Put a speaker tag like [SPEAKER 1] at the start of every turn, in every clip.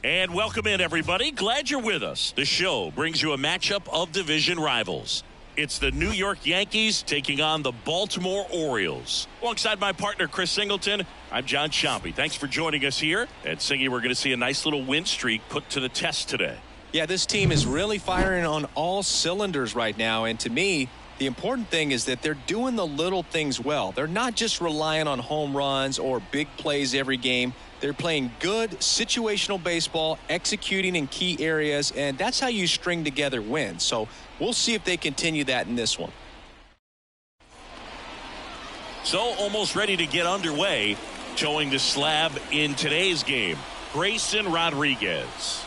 [SPEAKER 1] And welcome in, everybody. Glad you're with us. The show brings you a matchup of division rivals. It's the New York Yankees taking on the Baltimore Orioles. Alongside my partner, Chris Singleton, I'm John Chompy. Thanks for joining us here. At Singy, we're going to see a nice little win streak put to the test today.
[SPEAKER 2] Yeah, this team is really firing on all cylinders right now. And to me, the important thing is that they're doing the little things well. They're not just relying on home runs or big plays every game. They're playing good situational baseball, executing in key areas, and that's how you string together wins. So we'll see if they continue that in this one.
[SPEAKER 1] So almost ready to get underway. Showing the slab in today's game, Grayson Rodriguez.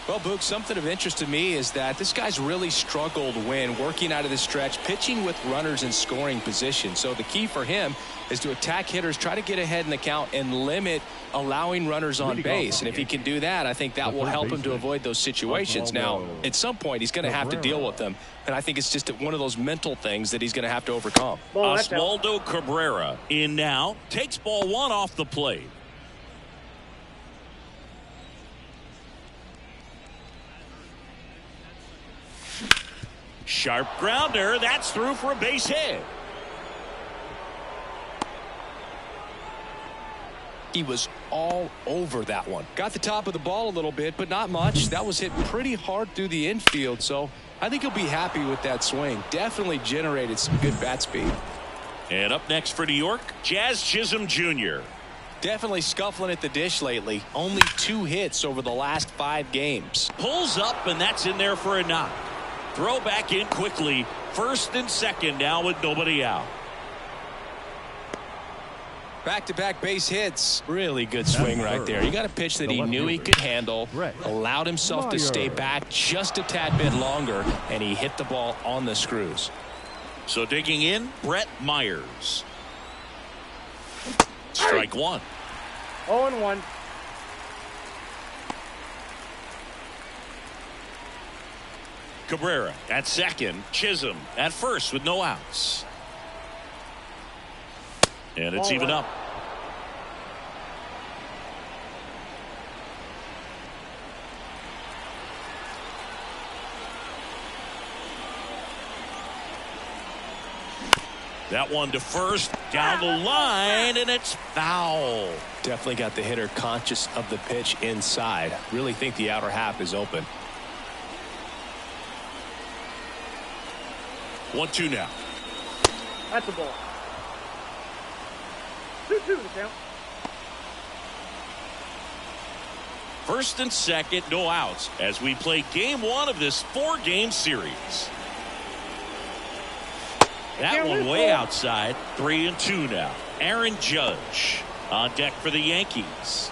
[SPEAKER 2] Well, Boog, something of interest to me is that this guy's really struggled when working out of the stretch, pitching with runners in scoring position. So the key for him is to attack hitters, try to get ahead in the count, and limit allowing runners on base. And if he can do that, I think that will help him to avoid those situations. Now, at some point, he's going to have to deal with them. And I think it's just one of those mental things that he's going to have to overcome.
[SPEAKER 1] Oswaldo Cabrera in now, takes ball one off the plate. Sharp grounder. That's through for a base hit.
[SPEAKER 2] He was all over that one. Got the top of the ball a little bit, but not much. That was hit pretty hard through the infield, so I think he'll be happy with that swing. Definitely generated some good bat speed.
[SPEAKER 1] And up next for New York, Jazz Chisholm Jr.
[SPEAKER 2] Definitely scuffling at the dish lately. Only 2 hits over the last 5 games.
[SPEAKER 1] Pulls up, and that's in there for a knock. Throw back in quickly. First and second now with nobody out.
[SPEAKER 2] Back-to-back base hits. Really good swing right there. You got a pitch that he knew he could handle, allowed himself to stay back just a tad bit longer, and he hit the ball on the screws.
[SPEAKER 1] So digging in, Brett Myers. Strike one.
[SPEAKER 3] 0-1.
[SPEAKER 1] Cabrera at second. Chisholm at first with no outs. And it's even up. That one to first, down the line, and it's foul.
[SPEAKER 2] Definitely got the hitter conscious of the pitch inside. Really think the outer half is open.
[SPEAKER 1] 1-2 now.
[SPEAKER 3] That's a ball. 2-2 the count.
[SPEAKER 1] First and second, no outs as we play game 1 of this 4-game series. That one way outside. 3-2 now. Aaron Judge on deck for the Yankees.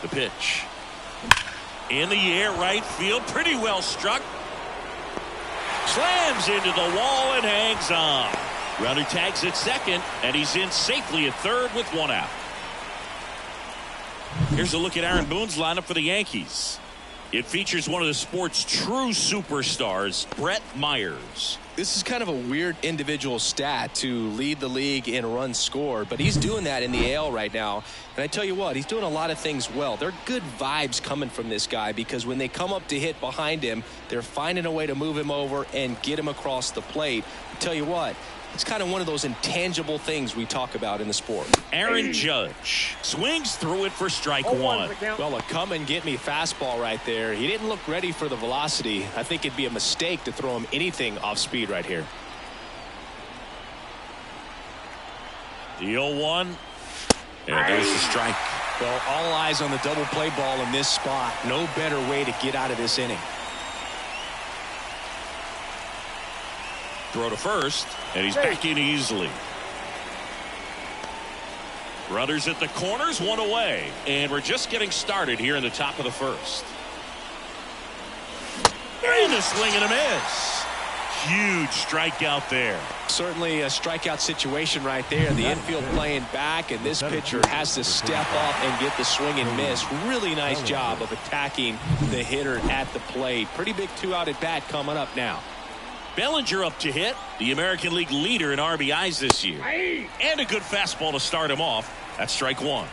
[SPEAKER 1] The pitch. In the air, right field, pretty well struck. Slams into the wall and hangs on. Runner tags at second, and he's in safely at third with 1 out. Here's a look at Aaron Boone's lineup for the Yankees. It features one of the sport's true superstars, Brett Myers.
[SPEAKER 2] This is kind of a weird individual stat to lead the league in runs scored, but he's doing that in the AL right now. And I tell you what, he's doing a lot of things well. There are good vibes coming from this guy because when they come up to hit behind him, they're finding a way to move him over and get him across the plate. I tell you what, it's kind of one of those intangible things we talk about in the sport.
[SPEAKER 1] Aaron Judge swings through it for strike 1.
[SPEAKER 2] Well, a come and get me fastball right there. He didn't look ready for the velocity. I think it'd be a mistake to throw him anything off speed right here.
[SPEAKER 1] The 0-1. And there's the strike.
[SPEAKER 2] Well, all eyes on the double play ball in this spot. No better way to get out of this inning.
[SPEAKER 1] Throw to first, and he's back in easily. Runners at the corners, 1 away. And we're just getting started here in the top of the first. And a swing and a miss. Huge strikeout there.
[SPEAKER 2] Certainly a strikeout situation right there. The infield playing back, and this pitcher has to step up and get the swing and miss. Really nice job of attacking the hitter at the plate. Pretty big 2-out at bat coming up now.
[SPEAKER 1] Bellinger up to hit, the American League leader in RBIs this year. And a good fastball to start him off. That's strike one.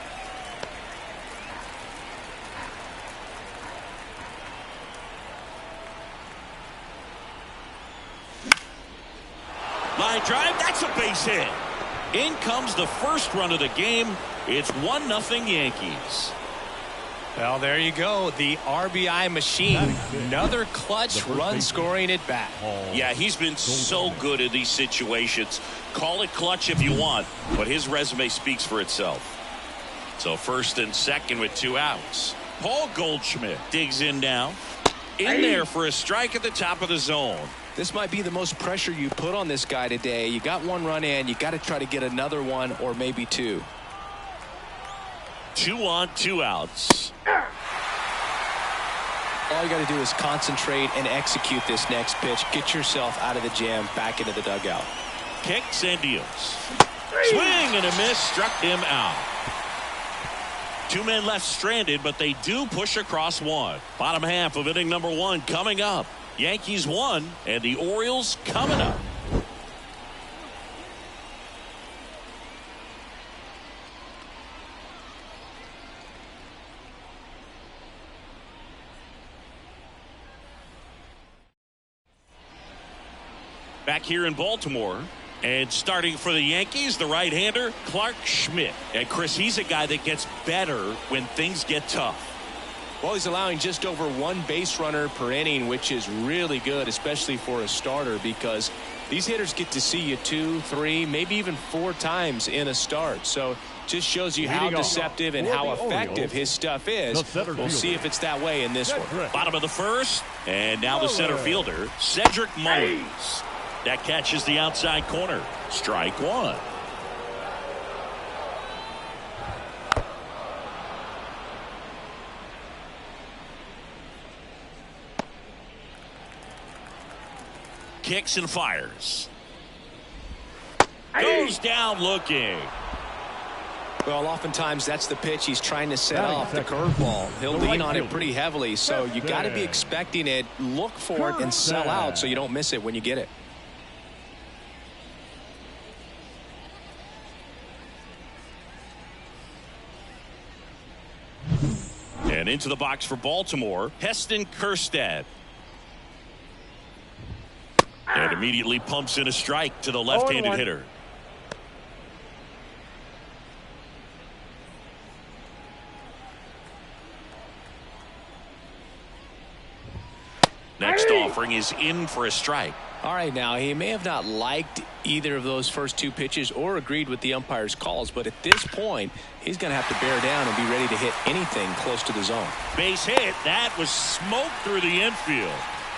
[SPEAKER 1] Line drive, that's a base hit. In comes the first run of the game. It's 1-0 Yankees.
[SPEAKER 2] Well, there you go. The RBI machine. Another clutch run scoring at bat.
[SPEAKER 1] Yeah, he's been so good in these situations. Call it clutch if you want, but his resume speaks for itself. So first and second with 2 outs. Paul Goldschmidt digs in now. In there for a strike at the top of the zone.
[SPEAKER 2] This might be the most pressure you put on this guy today. You got 1 run in. You got to try to get another 1 or maybe 2.
[SPEAKER 1] 2 on, 2 outs.
[SPEAKER 2] All you got to do is concentrate and execute this next pitch. Get yourself out of the jam, back into the dugout.
[SPEAKER 1] Kicks and deals. Swing and a miss, struck him out. 2 men left stranded, but they do push across 1. Bottom half of inning number 1 coming up. Yankees 1 and the Orioles coming up. Back here in Baltimore, and starting for the Yankees, the right-hander, Clark Schmidt. And Chris, he's a guy that gets better when things get tough.
[SPEAKER 2] Well, he's allowing just over 1 base runner per inning, which is really good, especially for a starter, because these hitters get to see you 2, 3, maybe even 4 times in a start. So just shows you how deceptive and how effective his stuff is. We'll see if it's that way in this one.
[SPEAKER 1] Bottom of the first, and now the center fielder, Cedric Mullins. That catches the outside corner. Strike 1. Kicks and fires. Goes down looking.
[SPEAKER 2] Well, oftentimes that's the pitch he's trying to set off, the curveball. He'll lean on it pretty heavily, so you got to be expecting it, look for it, and sell out so you don't miss it when you get it.
[SPEAKER 1] And into the box for Baltimore, Heston Kjerstad. And immediately pumps in a strike to the left-handed hitter. Next offering is in for a strike.
[SPEAKER 2] All right, now he may have not liked either of those first 2 pitches or agreed with the umpire's calls, but at this point he's going to have to bear down and be ready to hit anything close to the zone.
[SPEAKER 1] Base hit. That was smoked through the infield.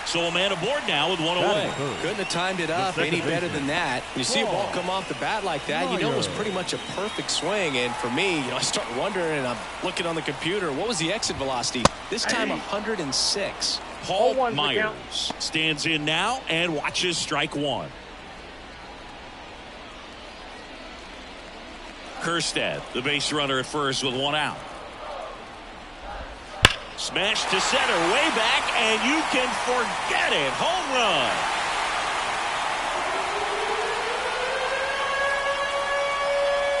[SPEAKER 1] So a man aboard now with 1 away.
[SPEAKER 2] Couldn't have timed it up any better than that. You see a ball come off the bat like that, you know it was pretty much a perfect swing. And for me, I start wondering, and I'm looking on the computer, what was the exit velocity? This time 106.
[SPEAKER 1] Paul Myers stands in now and watches strike 1. Kjerstad, the base runner at first with 1 out. Smash to center, way back, and you can forget it. Home run.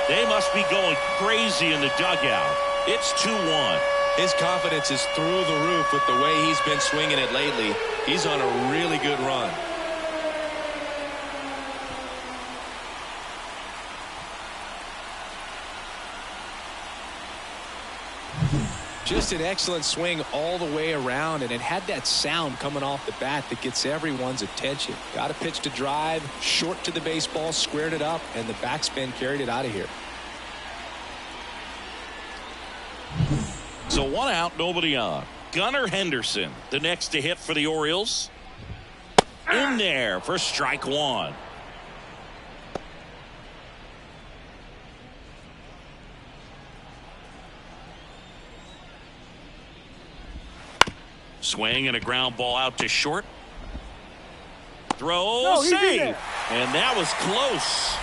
[SPEAKER 1] They must be going crazy in the dugout. It's 2-1.
[SPEAKER 2] His confidence is through the roof with the way he's been swinging it lately. He's on a really good run. Just an excellent swing all the way around, and it had that sound coming off the bat that gets everyone's attention. Got a pitch to drive, short to the baseball, squared it up, and the backspin carried it out of here.
[SPEAKER 1] So 1 out, nobody on. Gunnar Henderson, the next to hit for the Orioles. In there for strike 1. Swing and a ground ball out to short. Throw, save. And that was close.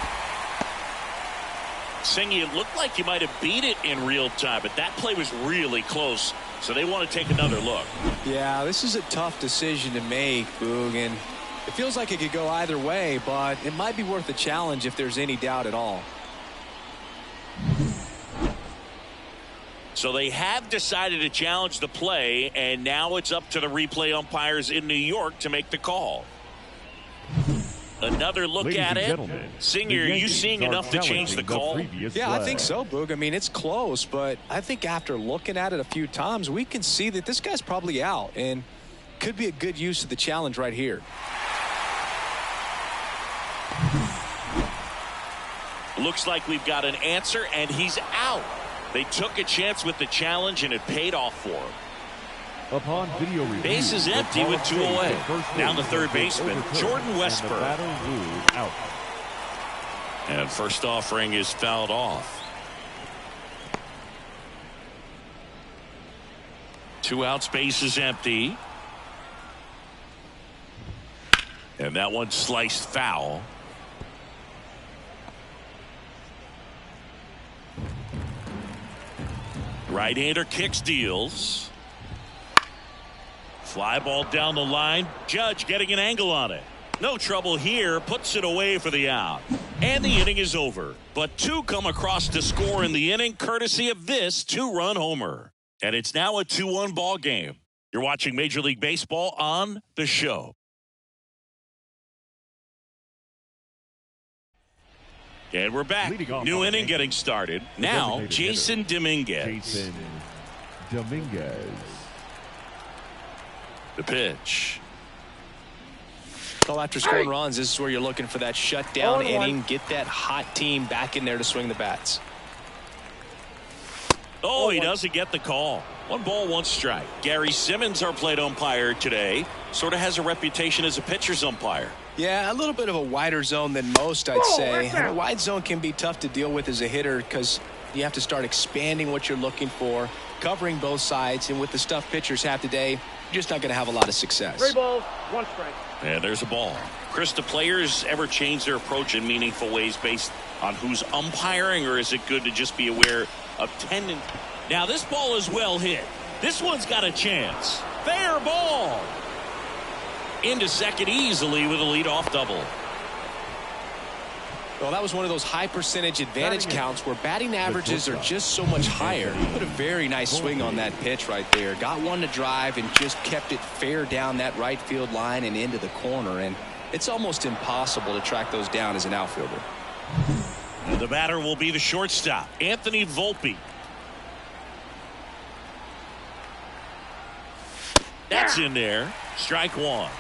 [SPEAKER 1] Singy, it looked like you might have beat it in real time, but that play was really close. So they want to take another look.
[SPEAKER 2] Yeah, this is a tough decision to make, Boog. And It feels like it could go either way, but it might be worth a challenge if there's any doubt at all.
[SPEAKER 1] So they have decided to challenge the play, and now it's up to the replay umpires in New York to make the call. Another look
[SPEAKER 4] Ladies
[SPEAKER 1] at
[SPEAKER 4] and
[SPEAKER 1] it. Singer, are you seeing enough to change the call?
[SPEAKER 2] Yeah, I think so, Boog. I mean, it's close, but I think after looking at it a few times, we can see that this guy's probably out and could be a good use of the challenge right here.
[SPEAKER 1] Looks like we've got an answer, and he's out. They took a chance with the challenge, and it paid off for him.
[SPEAKER 4] Upon video review,
[SPEAKER 1] base is empty with 2 away. Down the third baseman, Jordan Westburg.
[SPEAKER 4] Out.
[SPEAKER 1] And first offering is fouled off. 2 outs, base is empty. And that one sliced foul. Right-hander kicks, deals. Fly ball down the line. Judge getting an angle on it. No trouble here. Puts it away for the out. And the inning is over. But 2 come across to score in the inning courtesy of this 2-run homer. And it's now a 2-1 ball game. You're watching Major League Baseball on The Show. And we're back. New inning getting started. Now, Jason Dominguez. The pitch.
[SPEAKER 2] Well, after scoring runs, this is where you're looking for that shutdown inning. Get that hot team back in there to swing the bats.
[SPEAKER 1] Oh, he doesn't get the call. 1 ball, 1 strike. Gary Simmons, our plate umpire today, sort of has a reputation as a pitcher's umpire.
[SPEAKER 2] Yeah, a little bit of a wider zone than most, I'd say. A wide zone can be tough to deal with as a hitter because you have to start expanding what you're looking for, covering both sides, and with the stuff pitchers have today, you're just not going to have a lot of success.
[SPEAKER 3] 3 balls, 1 strike.
[SPEAKER 1] And there's a ball. Chris, do players ever change their approach in meaningful ways based on who's umpiring, or is it good to just be aware of tendency? Now this ball is well hit. This one's got a chance. Fair ball. Into second easily with a leadoff double.
[SPEAKER 2] Well, that was one of those high percentage advantage counts where batting averages are just so much higher. He put a very nice swing on that pitch right there. Got one to drive and just kept it fair down that right field line and into the corner. And it's almost impossible to track those down as an outfielder.
[SPEAKER 1] The batter will be the shortstop, Anthony Volpe. That's in there. Strike 1.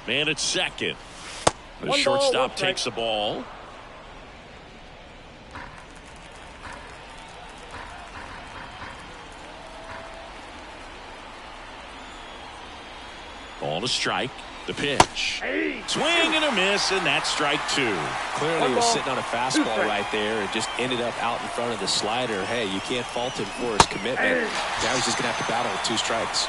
[SPEAKER 1] Man at second. The shortstop takes the ball. Ball to strike. The pitch. Swing and a miss, and that's strike 2.
[SPEAKER 2] Clearly he was sitting on a fastball right there and just ended up out in front of the slider. Hey, you can't fault him for his commitment. Now he's just going to have to battle with 2 strikes.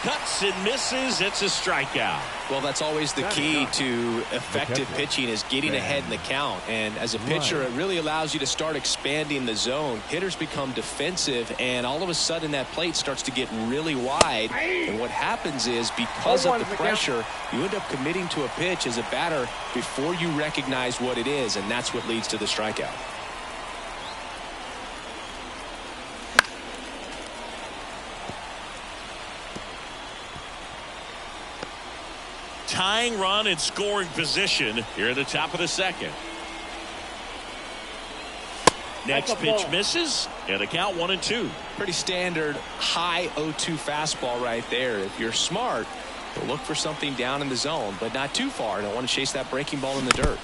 [SPEAKER 1] Cuts and misses. It's a strikeout.
[SPEAKER 2] Well, that's always the key to effective pitching, is getting ahead in the count. And as a pitcher, it really allows you to start expanding the zone. Hitters become defensive, and all of a sudden that plate starts to get really wide. And what happens is, because of the pressure, you end up committing to a pitch as a batter before you recognize what it is, and that's what leads to the strikeout.
[SPEAKER 1] Tying run in scoring position here at the top of the second. Next pitch misses, and a count 1-2.
[SPEAKER 2] Pretty standard high 0-2 fastball right there. If you're smart, you'll look for something down in the zone, but not too far. Don't want to chase that breaking ball in the dirt.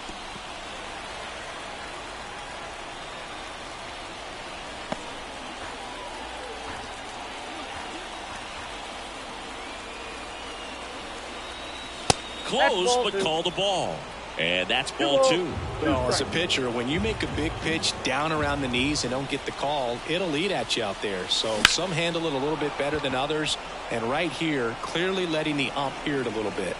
[SPEAKER 1] Close, but called a ball. And that's ball 2.
[SPEAKER 2] Well, as a pitcher, when you make a big pitch down around the knees and don't get the call, it'll eat at you out there. So some handle it a little bit better than others. And right here, clearly letting the ump hear it a little bit.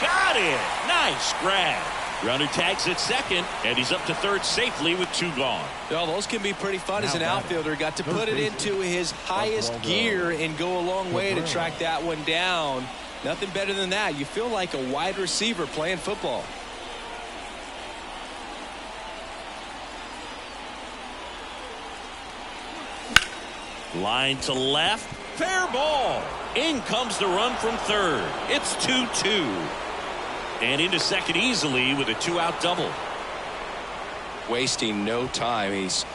[SPEAKER 1] Got it. Nice grab. Runner tags at second, and he's up to third safely with 2 gone.
[SPEAKER 2] Well, those can be pretty fun as an outfielder. Got to put it into his highest gear and go a long way to track that one down. Nothing better than that. You feel like a wide receiver playing football.
[SPEAKER 1] Line to left. Fair ball. In comes the run from third. It's 2-2. And into second easily with a 2-out double.
[SPEAKER 2] Wasting no time. He's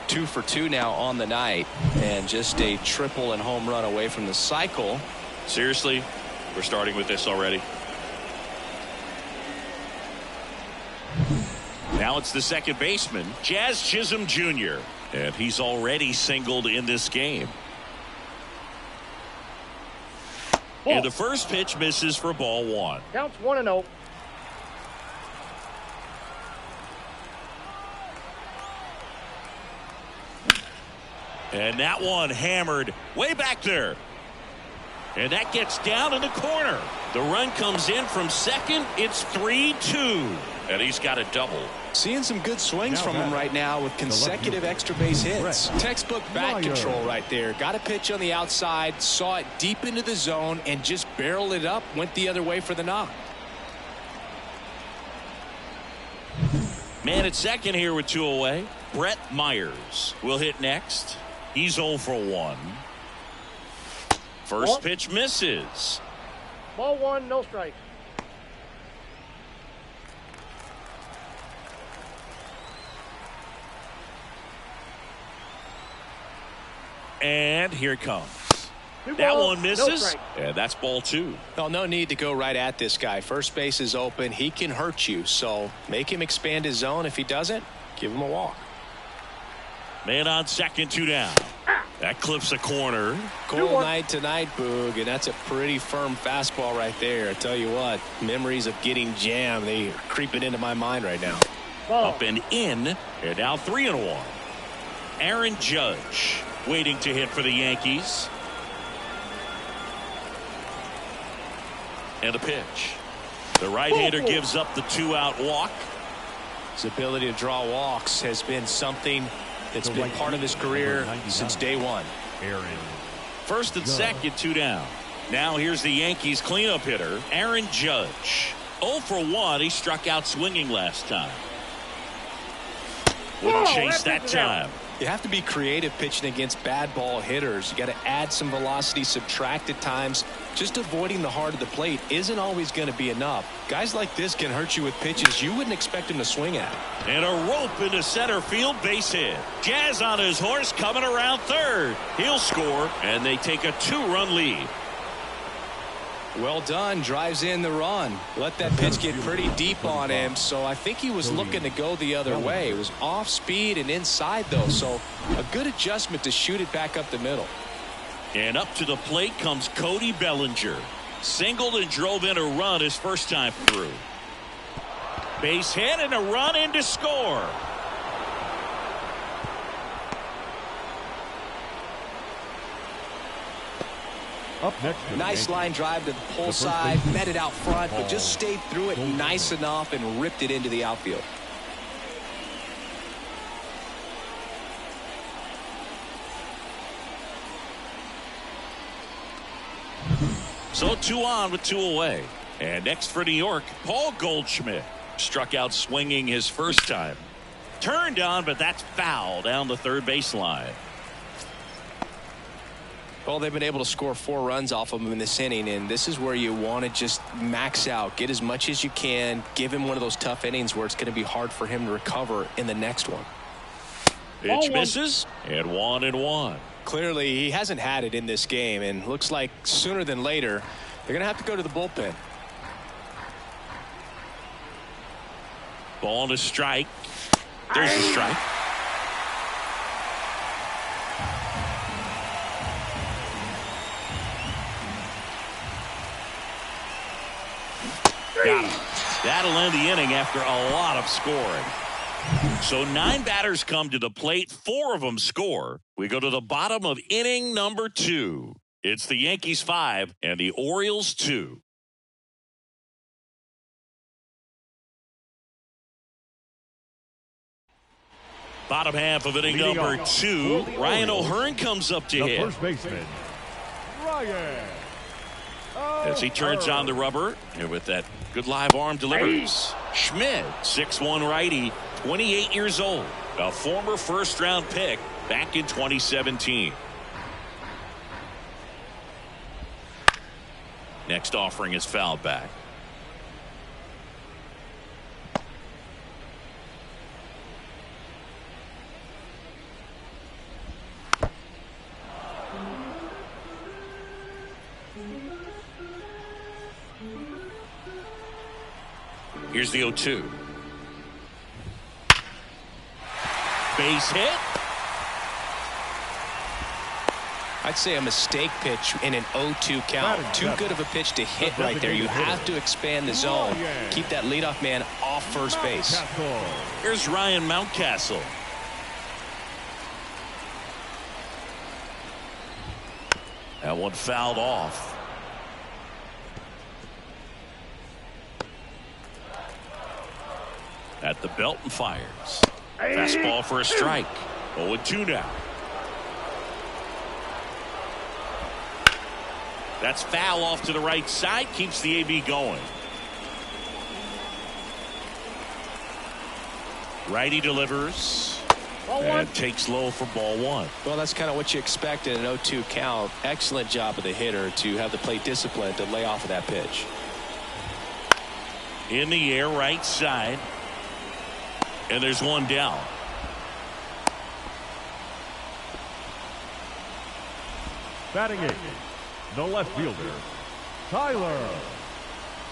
[SPEAKER 2] 2 for 2 now on the night, and just a triple and home run away from the cycle.
[SPEAKER 1] Seriously, we're starting with this already. Now it's the second baseman, Jazz Chisholm Jr., and he's already singled in this game. And the first pitch misses for ball 1.
[SPEAKER 3] Counts 1-0.
[SPEAKER 1] And that one hammered way back there. And that gets down in the corner. The run comes in from second. It's 3-2. And he's got a double.
[SPEAKER 2] Seeing some good swings from him right now with consecutive extra base hits. Textbook bat control right there. Got a pitch on the outside, saw it deep into the zone, and just barreled it up. Went the other way for the knock.
[SPEAKER 1] Man at second here with 2 away. Brett Myers will hit next. He's 0 for 1. First pitch misses.
[SPEAKER 3] Ball 1, no strikes.
[SPEAKER 1] And here it comes.
[SPEAKER 3] That
[SPEAKER 1] one misses. And that's ball 2.
[SPEAKER 2] Well, no need to go right at this guy. First base is open. He can hurt you. So make him expand his zone. If he doesn't, give him a walk.
[SPEAKER 1] Man on second, 2 down. That clips a corner.
[SPEAKER 2] Cold night tonight, Boog, and that's a pretty firm fastball right there. I tell you what, memories of getting jammed, they are creeping into my mind right now.
[SPEAKER 1] Up and in, and now 3-1. Aaron Judge waiting to hit for the Yankees. And the pitch. The right-hander gives up the 2-out walk.
[SPEAKER 2] His ability to draw walks has been something that's been part of his career since day one.
[SPEAKER 1] First and second, 2 down. Now here's the Yankees cleanup hitter, Aaron Judge. 0 for 1. He struck out swinging last time. Wouldn't chase that time.
[SPEAKER 2] You have to be creative pitching against bad ball hitters. You got to add some velocity, subtract at times. Just avoiding the heart of the plate isn't always going to be enough. Guys like this can hurt you with pitches you wouldn't expect him to swing at.
[SPEAKER 1] And a rope into center field, base hit. Jazz on his horse coming around third. He'll score, and they take a 2-run lead.
[SPEAKER 2] Well done. Drives in the run. Let that pitch get pretty deep on him, so I think he was looking to go the other way. It was off speed and inside, though, so a good adjustment to shoot it back up the middle.
[SPEAKER 1] And up to the plate comes Cody Bellinger. Singled and drove in a run his first time through. Base hit and a run in to score.
[SPEAKER 4] Up next,
[SPEAKER 2] nice line drive to the pull side, met it out front, but just stayed through it nice enough and ripped it into the outfield.
[SPEAKER 1] So 2 on with 2 away. And next for New York, Paul Goldschmidt. Struck out swinging his first time. Turned on, but that's foul down the third baseline.
[SPEAKER 2] Well, they've been able to score 4 runs off of him in this inning, and this is where you want to just max out, get as much as you can, give him one of those tough innings where it's going to be hard for him to recover in the next one.
[SPEAKER 1] Pitch misses, and 1-1.
[SPEAKER 2] Clearly, he hasn't had it in this game, and looks like sooner than later, they're going to have to go to the bullpen.
[SPEAKER 1] Ball to strike. There's the strike. Got him. That'll end the inning after a lot of scoring. So 9 batters come to the plate. 4 of them score. We go to the bottom of inning number 2. It's the Yankees 5 and the Orioles 2. Bottom half of inning
[SPEAKER 4] Leading
[SPEAKER 1] number
[SPEAKER 4] off
[SPEAKER 1] 2.
[SPEAKER 4] for the
[SPEAKER 1] Ryan
[SPEAKER 4] Orioles,
[SPEAKER 1] O'Hearn comes up to
[SPEAKER 4] the
[SPEAKER 1] hit.
[SPEAKER 4] first baseman, Ryan
[SPEAKER 1] As he turns on the rubber, and with that good live arm delivers. Schmidt, 6'1" righty, 28 years old, a former first-round pick back in 2017. Next offering is fouled back. Here's the 0-2. Base hit.
[SPEAKER 2] I'd say a mistake pitch in an 0-2 count. Too good of a pitch to hit right there. You have to expand the zone. Keep that leadoff man off first base.
[SPEAKER 1] Here's Ryan Mountcastle. That one fouled off. At the belt and fires. Fastball for a strike. 0-2 now. That's foul off to the right side. Keeps the AB going. Righty delivers. And takes low for ball 1.
[SPEAKER 2] Well, that's kind of what you expect in an 0-2 count. Excellent job of the hitter to have the plate discipline to lay off of that pitch.
[SPEAKER 1] In the air, right side. And there's one down.
[SPEAKER 4] Batting 8, the left fielder, Tyler.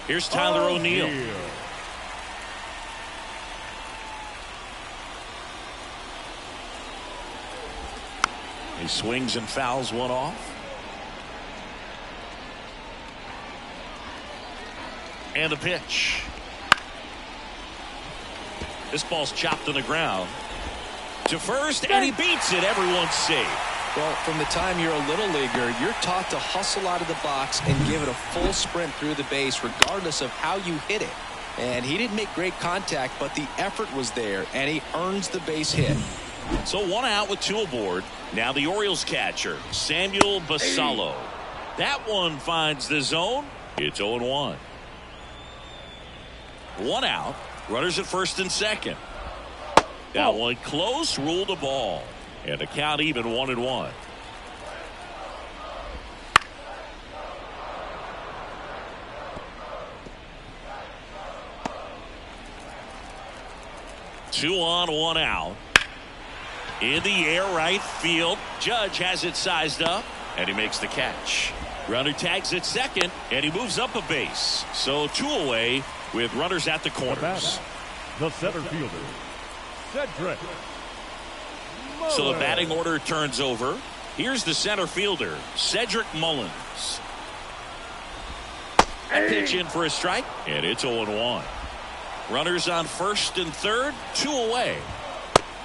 [SPEAKER 1] Here's Tyler O'Neill. He swings and fouls one off. And a pitch. This ball's chopped on the ground. To first, and he beats it. Everyone's safe.
[SPEAKER 2] Well, from the time you're a little leaguer, you're taught to hustle out of the box and give it a full sprint through the base regardless of how you hit it. And he didn't make great contact, but the effort was there, and he earns the base hit.
[SPEAKER 1] So 1 out with 2 aboard. Now the Orioles catcher, Samuel Basallo. That one finds the zone. It's 0-1. 1 out. Runners at first and second. That one close, ruled a ball. And the count even 1-1. Two on, 1 out. In the air, right field. Judge has it sized up, and he makes the catch. Runner tags at second, and he moves up a base. So 2 away with runners at the corners.
[SPEAKER 4] The center fielder, Cedric.
[SPEAKER 1] So the batting order turns over. Here's the center fielder, Cedric Mullins. A pitch in for a strike, and it's 0-1. Runners on first and third, 2 away.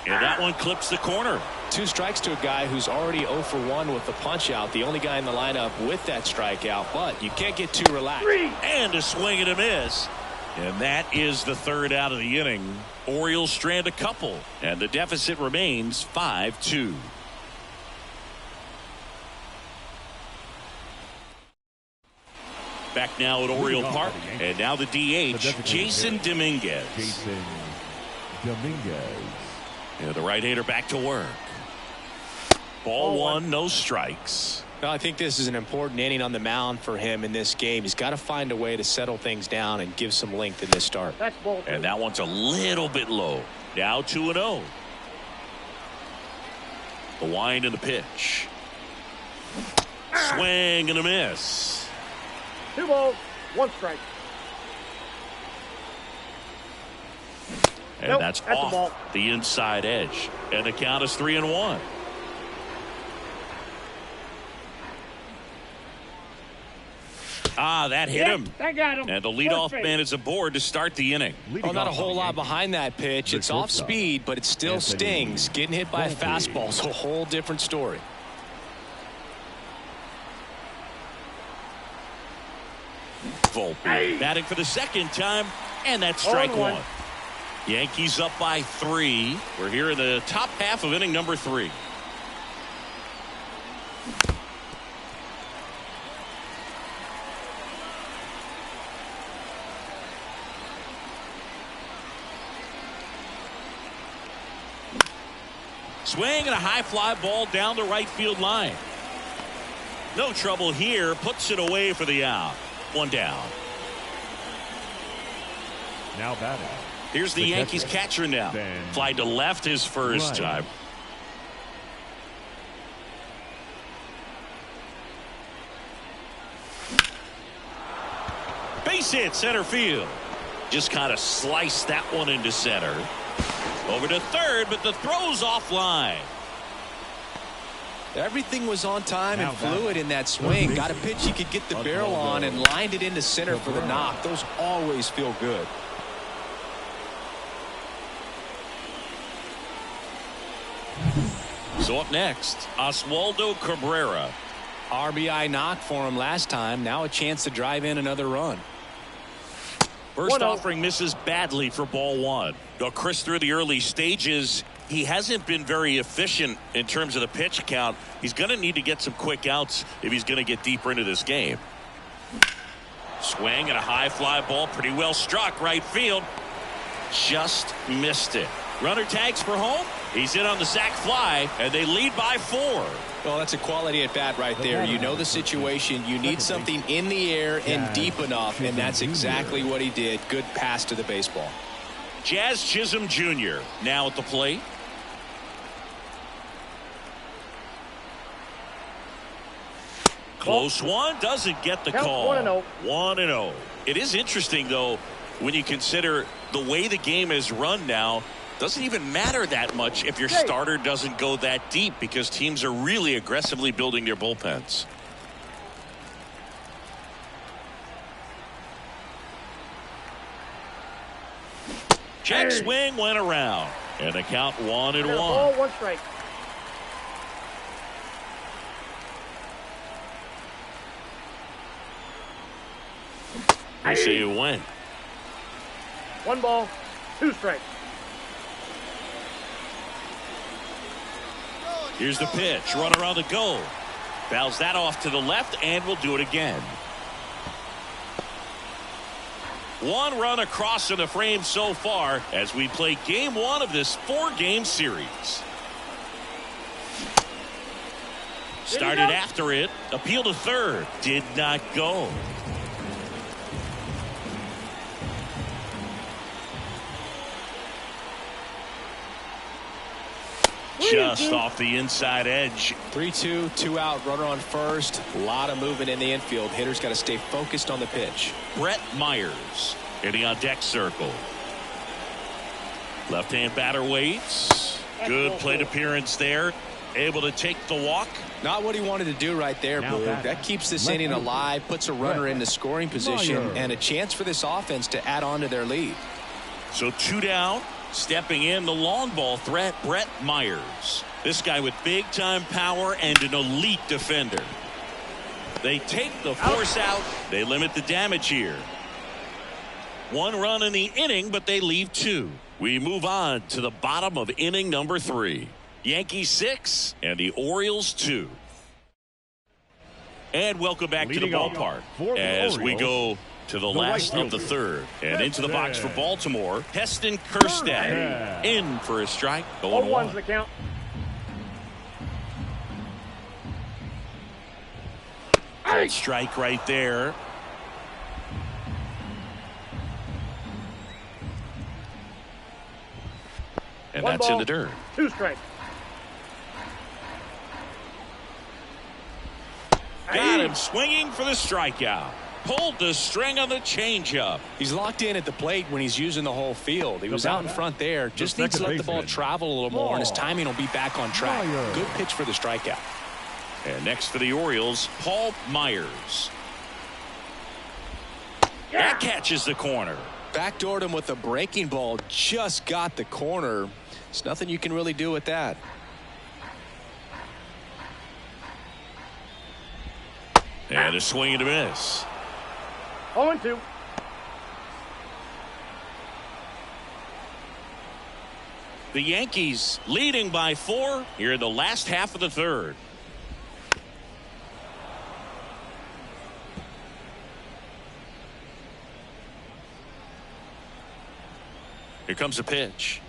[SPEAKER 1] And that one clips the corner.
[SPEAKER 2] 2 strikes to a guy who's already 0 for 1 with the punch out. The only guy in the lineup with that strikeout, but you can't get too relaxed.
[SPEAKER 1] And a swing and a miss. And that is the 3rd out of the inning. Orioles strand a couple, and the deficit remains 5-2. Back now at Oriole Park, and now the DH, Jason Dominguez. Yeah, the right-hander back to work. Ball 1, no strikes.
[SPEAKER 2] Well, I think this is an important inning on the mound for him in this game. He's got to find a way to settle things down and give some length in this start.
[SPEAKER 3] That's ball 2.
[SPEAKER 1] And that one's a little bit low. Now 2-0. The wind and the pitch. Swing and a miss.
[SPEAKER 3] 2 balls, 1 strike.
[SPEAKER 1] And that's off the inside edge. And the count is 3-1. That hit him.
[SPEAKER 3] That got him.
[SPEAKER 1] And the leadoff man is aboard to start the inning.
[SPEAKER 2] Oh, not a whole lot behind that pitch. It's off speed, but it still stings. Getting hit by a fastball is a whole different story.
[SPEAKER 1] Volpe batting for the 2nd time, and that's strike 1. Yankees up by 3. We're here in the top half of inning number 3. Swing and a high fly ball down the right field line. No trouble here. Puts it away for the out. 1 down.
[SPEAKER 4] Now batting.
[SPEAKER 1] Here's the Yankees catcher now. Fly to left his first time. Base hit center field. Just kind of sliced that one into center. Over to third, but the throw's offline.
[SPEAKER 2] Everything was on time and fluid in that swing. Got a pitch he could get the barrel on and lined it into center for the knock. Those always feel good.
[SPEAKER 1] So up next, Oswaldo Cabrera.
[SPEAKER 2] RBI knock for him last time. Now a chance to drive in another run.
[SPEAKER 1] First offering misses badly for ball 1. Now, Chris, through the early stages, he hasn't been very efficient in terms of the pitch count. He's going to need to get some quick outs if he's going to get deeper into this game. Swing and a high fly ball, pretty well struck right field. Just missed it. Runner tags for home. He's in on the sac fly, and they lead by 4.
[SPEAKER 2] Well, that's a quality at bat right there. You know the situation. You need something in the air and deep enough, and that's exactly what he did. Good pass to the baseball.
[SPEAKER 1] Jazz Chisholm Jr. now at the plate. Close one, doesn't get the call.
[SPEAKER 3] 1-0.
[SPEAKER 1] 1-0. It is interesting, though, when you consider the way the game is run now. Doesn't even matter that much if your starter doesn't go that deep, because teams are really aggressively building their bullpens. Check swing went around, and the count 1-1.
[SPEAKER 3] Ball, 1 strike.
[SPEAKER 1] I say you win.
[SPEAKER 3] 1 ball, 2 strikes.
[SPEAKER 1] Here's the pitch. Runner on the go. Fouls that off to the left, and will do it again. 1 run across in the frame so far as we play game 1 of this 4-game series. Started after it. Appeal to third. Did not go. Just off the inside edge.
[SPEAKER 2] 3-2, 2 out, runner on first. A lot of movement in the infield. Hitter's got to stay focused on the pitch.
[SPEAKER 1] Brett Myers hitting on deck circle. Left-hand batter waits. Good plate appearance there. Able to take the walk.
[SPEAKER 2] Not what he wanted to do right there, Boog. That keeps this inning alive, puts a runner in the scoring position, and a chance for this offense to add on to their lead.
[SPEAKER 1] So 2 down. Stepping in, the long ball threat, Brett Myers. This guy with big-time power and an elite defender. They take the force out. They limit the damage here. 1 run in the inning, but they leave 2. We move on to the bottom of inning number 3. Yankees 6 and the Orioles 2. And welcome back to the ballpark as we go to the last of the 3rd. And into the box for Baltimore, Heston Kjerstad in for a strike.
[SPEAKER 3] 0-1's the count.
[SPEAKER 1] Called strike right there. And that's
[SPEAKER 3] ball,
[SPEAKER 1] in the dirt.
[SPEAKER 3] 2 strikes.
[SPEAKER 1] Got him swinging for the strikeout. Pulled the string on the changeup.
[SPEAKER 2] He's locked in at the plate when he's using the whole field. He was out in front there. Just needs to let the ball travel a little more, and his timing will be back on track. Good pitch for the strikeout.
[SPEAKER 1] And next for the Orioles, Paul Myers. That catches the corner.
[SPEAKER 2] Backdoored him with a breaking ball. Just got the corner. There's nothing you can really do with that.
[SPEAKER 1] And a swing and a miss.
[SPEAKER 3] 0-2.
[SPEAKER 1] The Yankees leading by 4 here in the last half of the third. Here comes a pitch.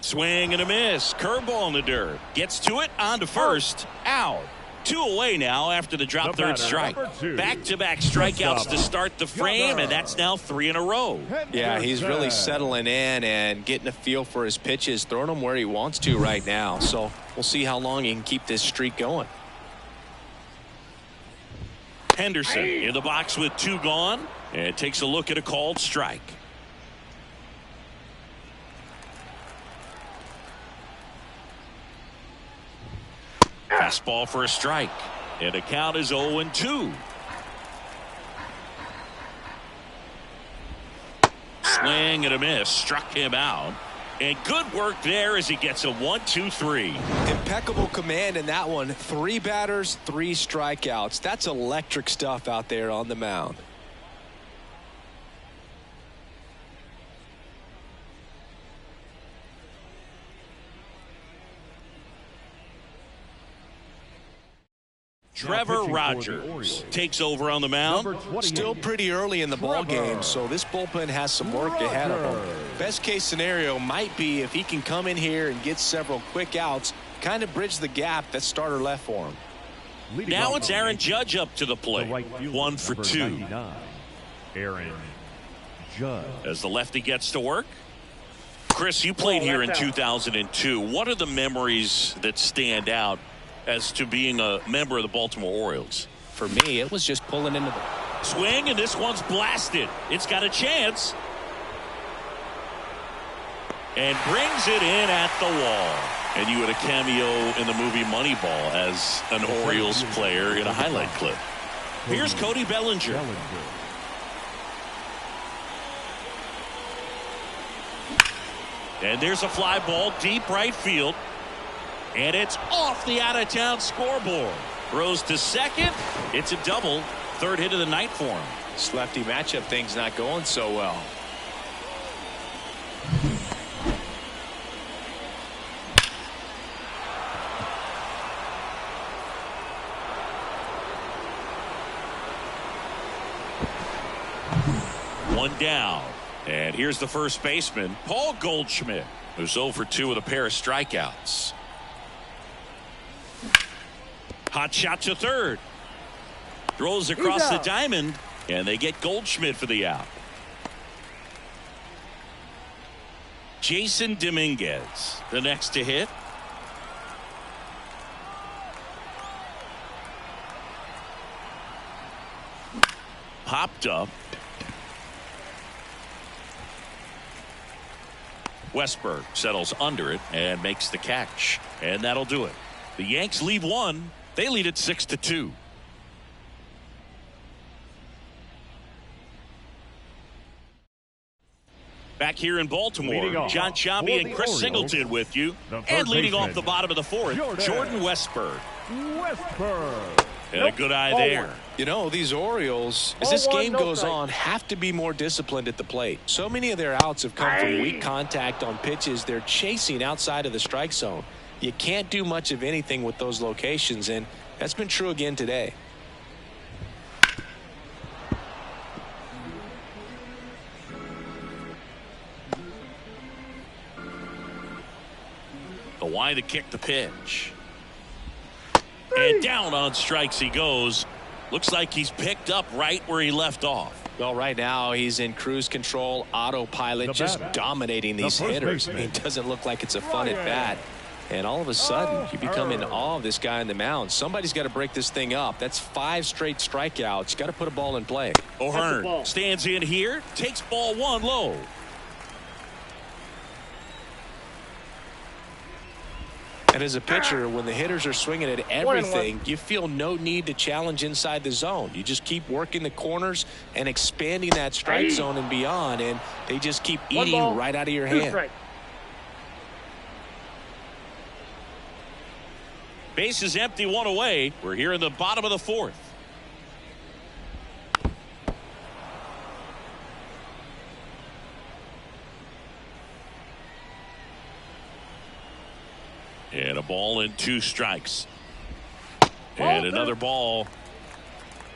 [SPEAKER 1] Swing and a miss. Curveball in the dirt. Gets to it. On to first. Out. 2 away now after the drop third strike. Back-to-back strikeouts to start the frame, and that's now 3 in a row.
[SPEAKER 2] Yeah, he's really settling in and getting a feel for his pitches, throwing them where he wants to right now. So we'll see how long he can keep this streak going.
[SPEAKER 1] Henderson in the box with 2 gone, and takes a look at a called strike. Fastball for a strike, and the count is 0-2. Swing and a miss, struck him out, and good work there as he gets a 1-2-3.
[SPEAKER 2] Impeccable command in that one. 3 batters, 3 strikeouts. That's electric stuff out there on the mound.
[SPEAKER 1] Trevor Rogers takes over on the mound.
[SPEAKER 2] Still pretty early in the ball game, so this bullpen has some work ahead of him. Best case scenario might be if he can come in here and get several quick outs, kind of bridge the gap that starter left for him.
[SPEAKER 1] Now it's Aaron Judge up to the plate. 1 for 2.
[SPEAKER 4] Aaron Judge.
[SPEAKER 1] As the lefty gets to work. Chris, you played here in 2002. What are the memories that stand out as to being a member of the Baltimore Orioles?
[SPEAKER 2] For me, it was just pulling into the
[SPEAKER 1] swing, and this one's blasted. It's got a chance. And brings it in at the wall. And you had a cameo in the movie Moneyball as an Orioles player in a highlight clip. Here's Cody Bellinger. And there's a fly ball deep right field. And it's off the out-of-town scoreboard. Throws to second. It's a double. 3rd hit of the night for him.
[SPEAKER 2] This lefty matchup thing's not going so well.
[SPEAKER 1] One down. And here's the first baseman, Paul Goldschmidt, who's 0 for 2 with a pair of strikeouts. Hot shot to third. Throws across the diamond, and they get Goldschmidt for the out. Jason Dominguez, the next to hit. Popped up. Westberg settles under it and makes the catch, and that'll do it. The Yanks leave 1. They lead it 6-2. Back here in Baltimore, John Sciambi and Chris Singleton with you. And leading off the bottom of the 4th, Jordan Westberg. And a good eye there.
[SPEAKER 2] You know, these Orioles, as this game goes on, have to be more disciplined at the plate. So many of their outs have come from weak contact on pitches they're chasing outside of the strike zone. You can't do much of anything with those locations, and that's been true again today.
[SPEAKER 1] The wide to kick the pitch. And down on strikes he goes. Looks like he's picked up right where he left off.
[SPEAKER 2] Well, right now he's in cruise control, autopilot, just dominating these hitters. I mean, it doesn't look like it's a fun at bat. And all of a sudden, you become in awe of this guy on the mound. Somebody's got to break this thing up. That's 5 straight strikeouts. Got to put a ball in play.
[SPEAKER 1] O'Hearn stands in here, takes ball 1 low.
[SPEAKER 2] And as a pitcher, when the hitters are swinging at everything, you feel no need to challenge inside the zone. You just keep working the corners and expanding that strike zone and beyond, and they just keep eating right out of your hand.
[SPEAKER 1] Base is empty, 1 away. We're here in the bottom of the 4th. a ball and 2 strikes.
[SPEAKER 3] Ball
[SPEAKER 1] And
[SPEAKER 3] 2.
[SPEAKER 1] another ball.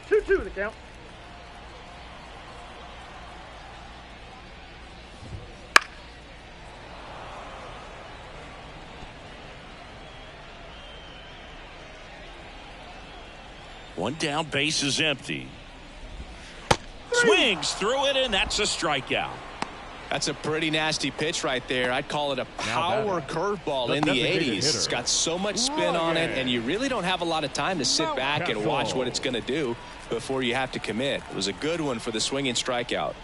[SPEAKER 3] 2-2 the count.
[SPEAKER 1] One down, base is empty. Swings through it, and that's a strikeout.
[SPEAKER 2] That's a pretty nasty pitch right there. I'd call it a power curveball in the 80s. It's got so much spin on it, and you really don't have a lot of time to sit back and watch what it's going to do before you have to commit. It was a good one for the swinging strikeout.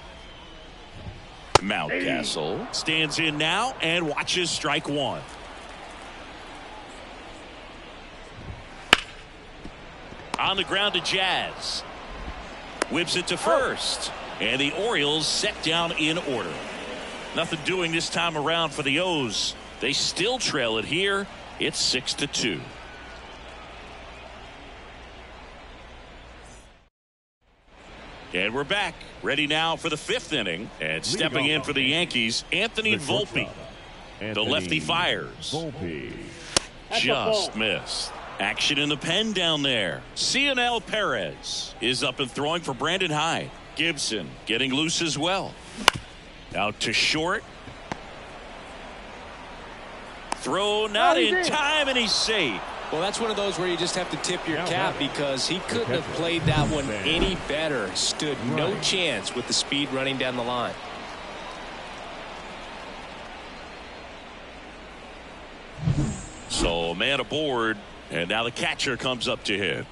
[SPEAKER 1] Mountcastle stands in now and watches strike 1. On the ground to Jazz. Whips it to first. And the Orioles set down in order. Nothing doing this time around for the O's. They still trail it here. It's 6-2. And we're back. Ready now for the 5th inning. And stepping in for the Yankees, Anthony Volpe. The lefty fires. Just missed. Action in the pen down there. Cionel Perez is up and throwing for Brandon Hyde. Gibson getting loose as well. Out to short. Throw not in time, and he's safe.
[SPEAKER 2] Well, that's one of those where you just have to tip your cap because he couldn't have played that one any better. Stood no chance with the speed running down the line.
[SPEAKER 1] So, man aboard, and now the catcher comes up to hit.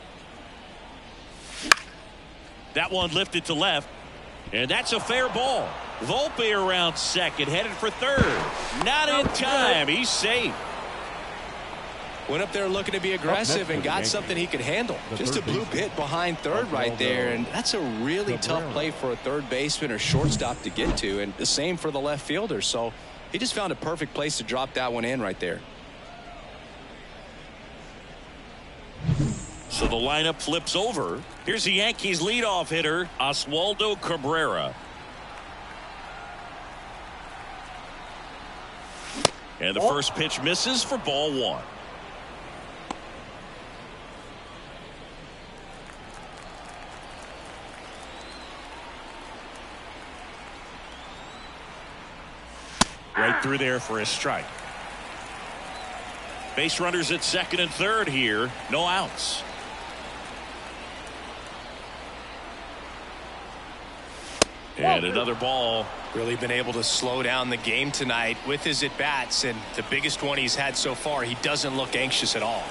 [SPEAKER 1] That one lifted to left, and that's a fair ball. Volpe around second, headed for third. Not in time. He's safe.
[SPEAKER 2] Went up there looking to be aggressive and got something he could handle. Just a bloop hit behind third right there, and that's a really tough play for a third baseman or shortstop to get to, and the same for the left fielder. So he just found a perfect place to drop that one in right there.
[SPEAKER 1] So the lineup flips over. Here's the Yankees leadoff hitter, Oswaldo Cabrera. And the first pitch misses for ball 1. Right through there for a strike. Base runners at second and third here. No outs. And another ball.
[SPEAKER 2] Really been able to slow down the game tonight with his at-bats, and the biggest one he's had so far. He doesn't look anxious at all.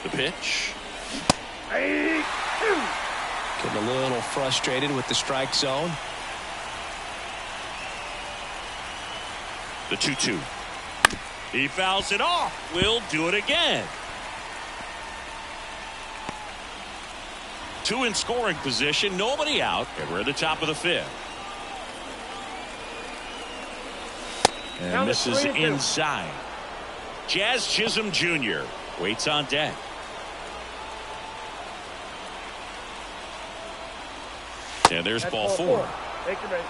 [SPEAKER 1] The pitch.
[SPEAKER 2] Getting a little frustrated with the strike zone.
[SPEAKER 1] The 2-2. He fouls it off. We'll do it again. 2 in scoring position, nobody out, and we're at the top of the 5th. And misses inside. Jazz Chisholm Jr. waits on deck. And there's ball 4.
[SPEAKER 3] Take your base.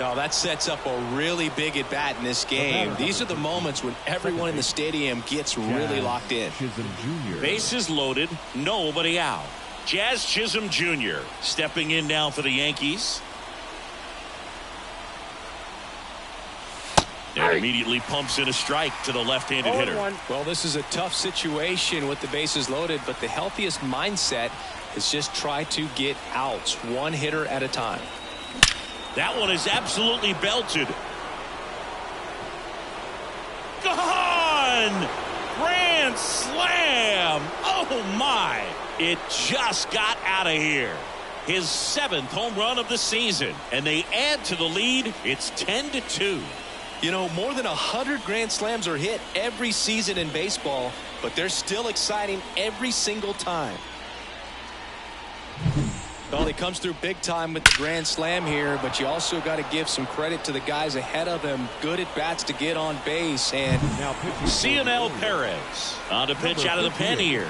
[SPEAKER 2] No, that sets up a really big at bat in this game. These are the moments when everyone in the stadium gets really locked in.
[SPEAKER 1] Bases loaded, nobody out. Jazz Chisholm Jr. stepping in now for the Yankees. And immediately pumps in a strike to the left-handed hitter.
[SPEAKER 2] Well, this is a tough situation with the bases loaded, but the healthiest mindset is just try to get outs, one hitter at a time.
[SPEAKER 1] That one is absolutely belted. Gone! Grand slam! Oh my! It just got out of here. His 7th home run of the season, and they add to the lead. It's 10-2.
[SPEAKER 2] You know, more than 100 grand slams are hit every season in baseball, but they're still exciting every single time. Well, he comes through big time with the grand slam here, but you also got to give some credit to the guys ahead of him. Good at bats to get on base. And now
[SPEAKER 1] Cionel Perez on to pitch out of the pen here.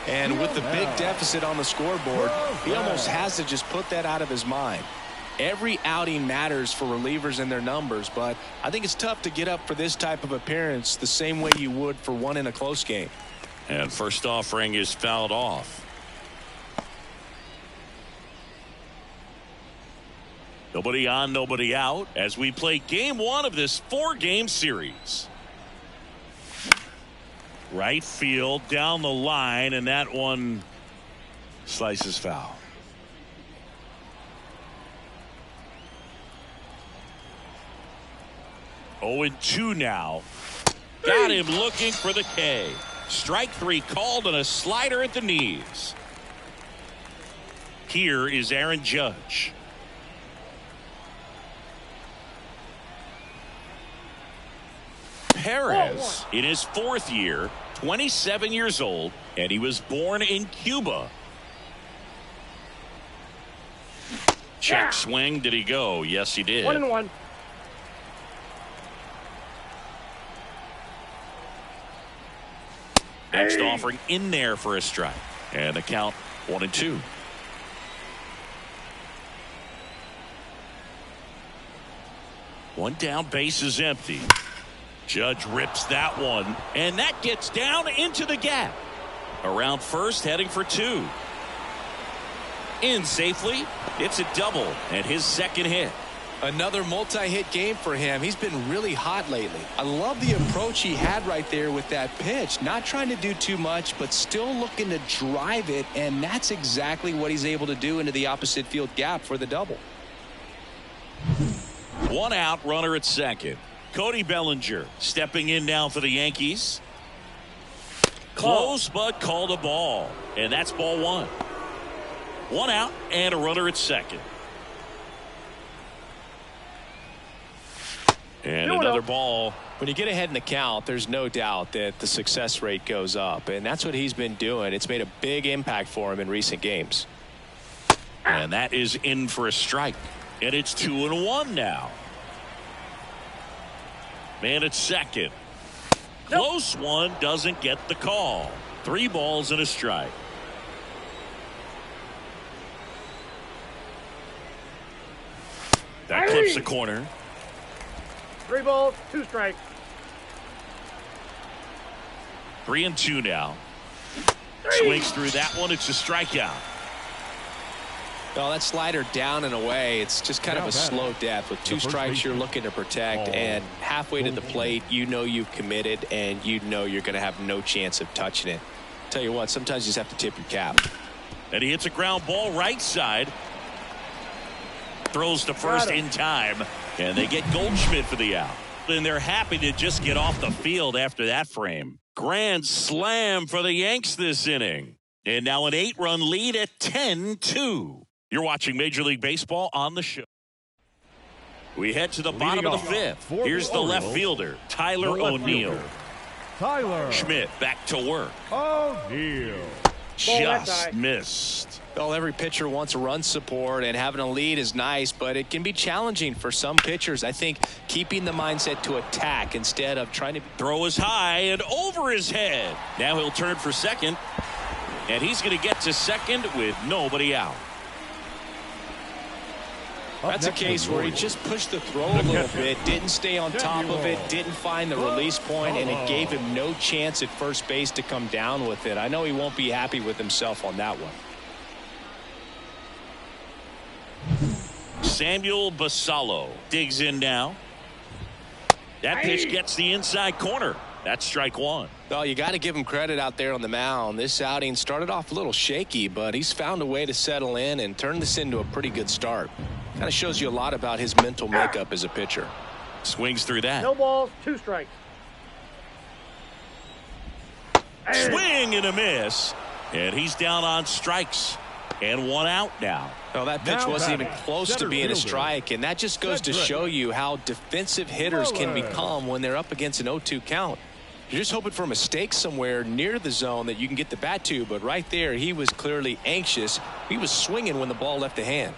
[SPEAKER 2] And with the big deficit on the scoreboard, he almost has to just put that out of his mind. Every outing matters for relievers and their numbers, but I think it's tough to get up for this type of appearance the same way you would for one in a close game.
[SPEAKER 1] And first offering is fouled off. Nobody on, nobody out as we play game one of this 4-game series. Right field down the line, and that one slices foul. Oh, and 2 now. Got him looking for the K. Strike 3 called on a slider at the knees. Here is Aaron Judge. Perez in his 4th year, 27 years old, and he was born in Cuba. Check swing. Did he go? Yes, he did.
[SPEAKER 3] 1-1.
[SPEAKER 1] Next offering in there for a strike. And the count 1-2. One down, base is empty. Judge rips that one, and that gets down into the gap. Around first, heading for 2. In safely. It's a double and his 2nd hit.
[SPEAKER 2] Another multi-hit game for him. He's been really hot lately. I love the approach he had right there with that pitch. Not trying to do too much, but still looking to drive it, and that's exactly what he's able to do into the opposite field gap for the double.
[SPEAKER 1] 1 out, runner at second. Cody Bellinger stepping in now for the Yankees. Close, but called a ball. And that's ball 1. 1 out and a runner at second. And another ball.
[SPEAKER 2] When you get ahead in the count, there's no doubt that the success rate goes up. And that's what he's been doing. It's made a big impact for him in recent games.
[SPEAKER 1] And that is in for a strike. And it's 2-1 now. Man at second. Close one, doesn't get the call. 3 balls and a strike. That clips the corner.
[SPEAKER 3] 3 balls, 2 strikes.
[SPEAKER 1] 3-2 now. Swings through that one. It's a strikeout.
[SPEAKER 2] Well, that slider down and away, it's just kind of a slow death. With 2 strikes you're looking to protect, and halfway to the plate, you know you've committed, and you know you're going to have no chance of touching it. Tell you what, sometimes you just have to tip your cap.
[SPEAKER 1] And he hits a ground ball right side. Throws to first in time, and they get Goldschmidt for the out. And they're happy to just get off the field after that frame. Grand slam for the Yanks this inning. And now an 8-run lead at 10-2. You're watching Major League Baseball on the show. We head to the bottom of the 5th. Here's the left fielder, Tyler O'Neill.
[SPEAKER 4] Tyler
[SPEAKER 1] Schmidt back to work.
[SPEAKER 4] O'Neill.
[SPEAKER 1] Just missed.
[SPEAKER 2] Well, every pitcher wants run support, and having a lead is nice, but it can be challenging for some pitchers. I think keeping the mindset to attack instead of trying to
[SPEAKER 1] throw is high and over his head. Now he'll turn for second, and he's going to get to second with nobody out.
[SPEAKER 2] That's a case where he just pushed the throw a little bit, didn't stay on top of it, didn't find the release point, and it gave him no chance at first base to come down with it. I know he won't be happy with himself on that one.
[SPEAKER 1] Samuel Basallo digs in now. That pitch gets the inside corner. That's strike 1.
[SPEAKER 2] Well, you got to give him credit out there on the mound. This outing started off a little shaky, but he's found a way to settle in and turn this into a pretty good start. Kind of shows you a lot about his mental makeup as a pitcher.
[SPEAKER 1] Swings through that.
[SPEAKER 3] No balls, 2 strikes.
[SPEAKER 1] Swing and a miss. And he's down on strikes. And 1 out now.
[SPEAKER 2] Well, that pitch wasn't even close to being a strike, and that just goes to show you how defensive hitters can become when they're up against an 0-2 count. You're just hoping for a mistake somewhere near the zone that you can get the bat to, but right there he was clearly anxious. He was swinging when the ball left the hand.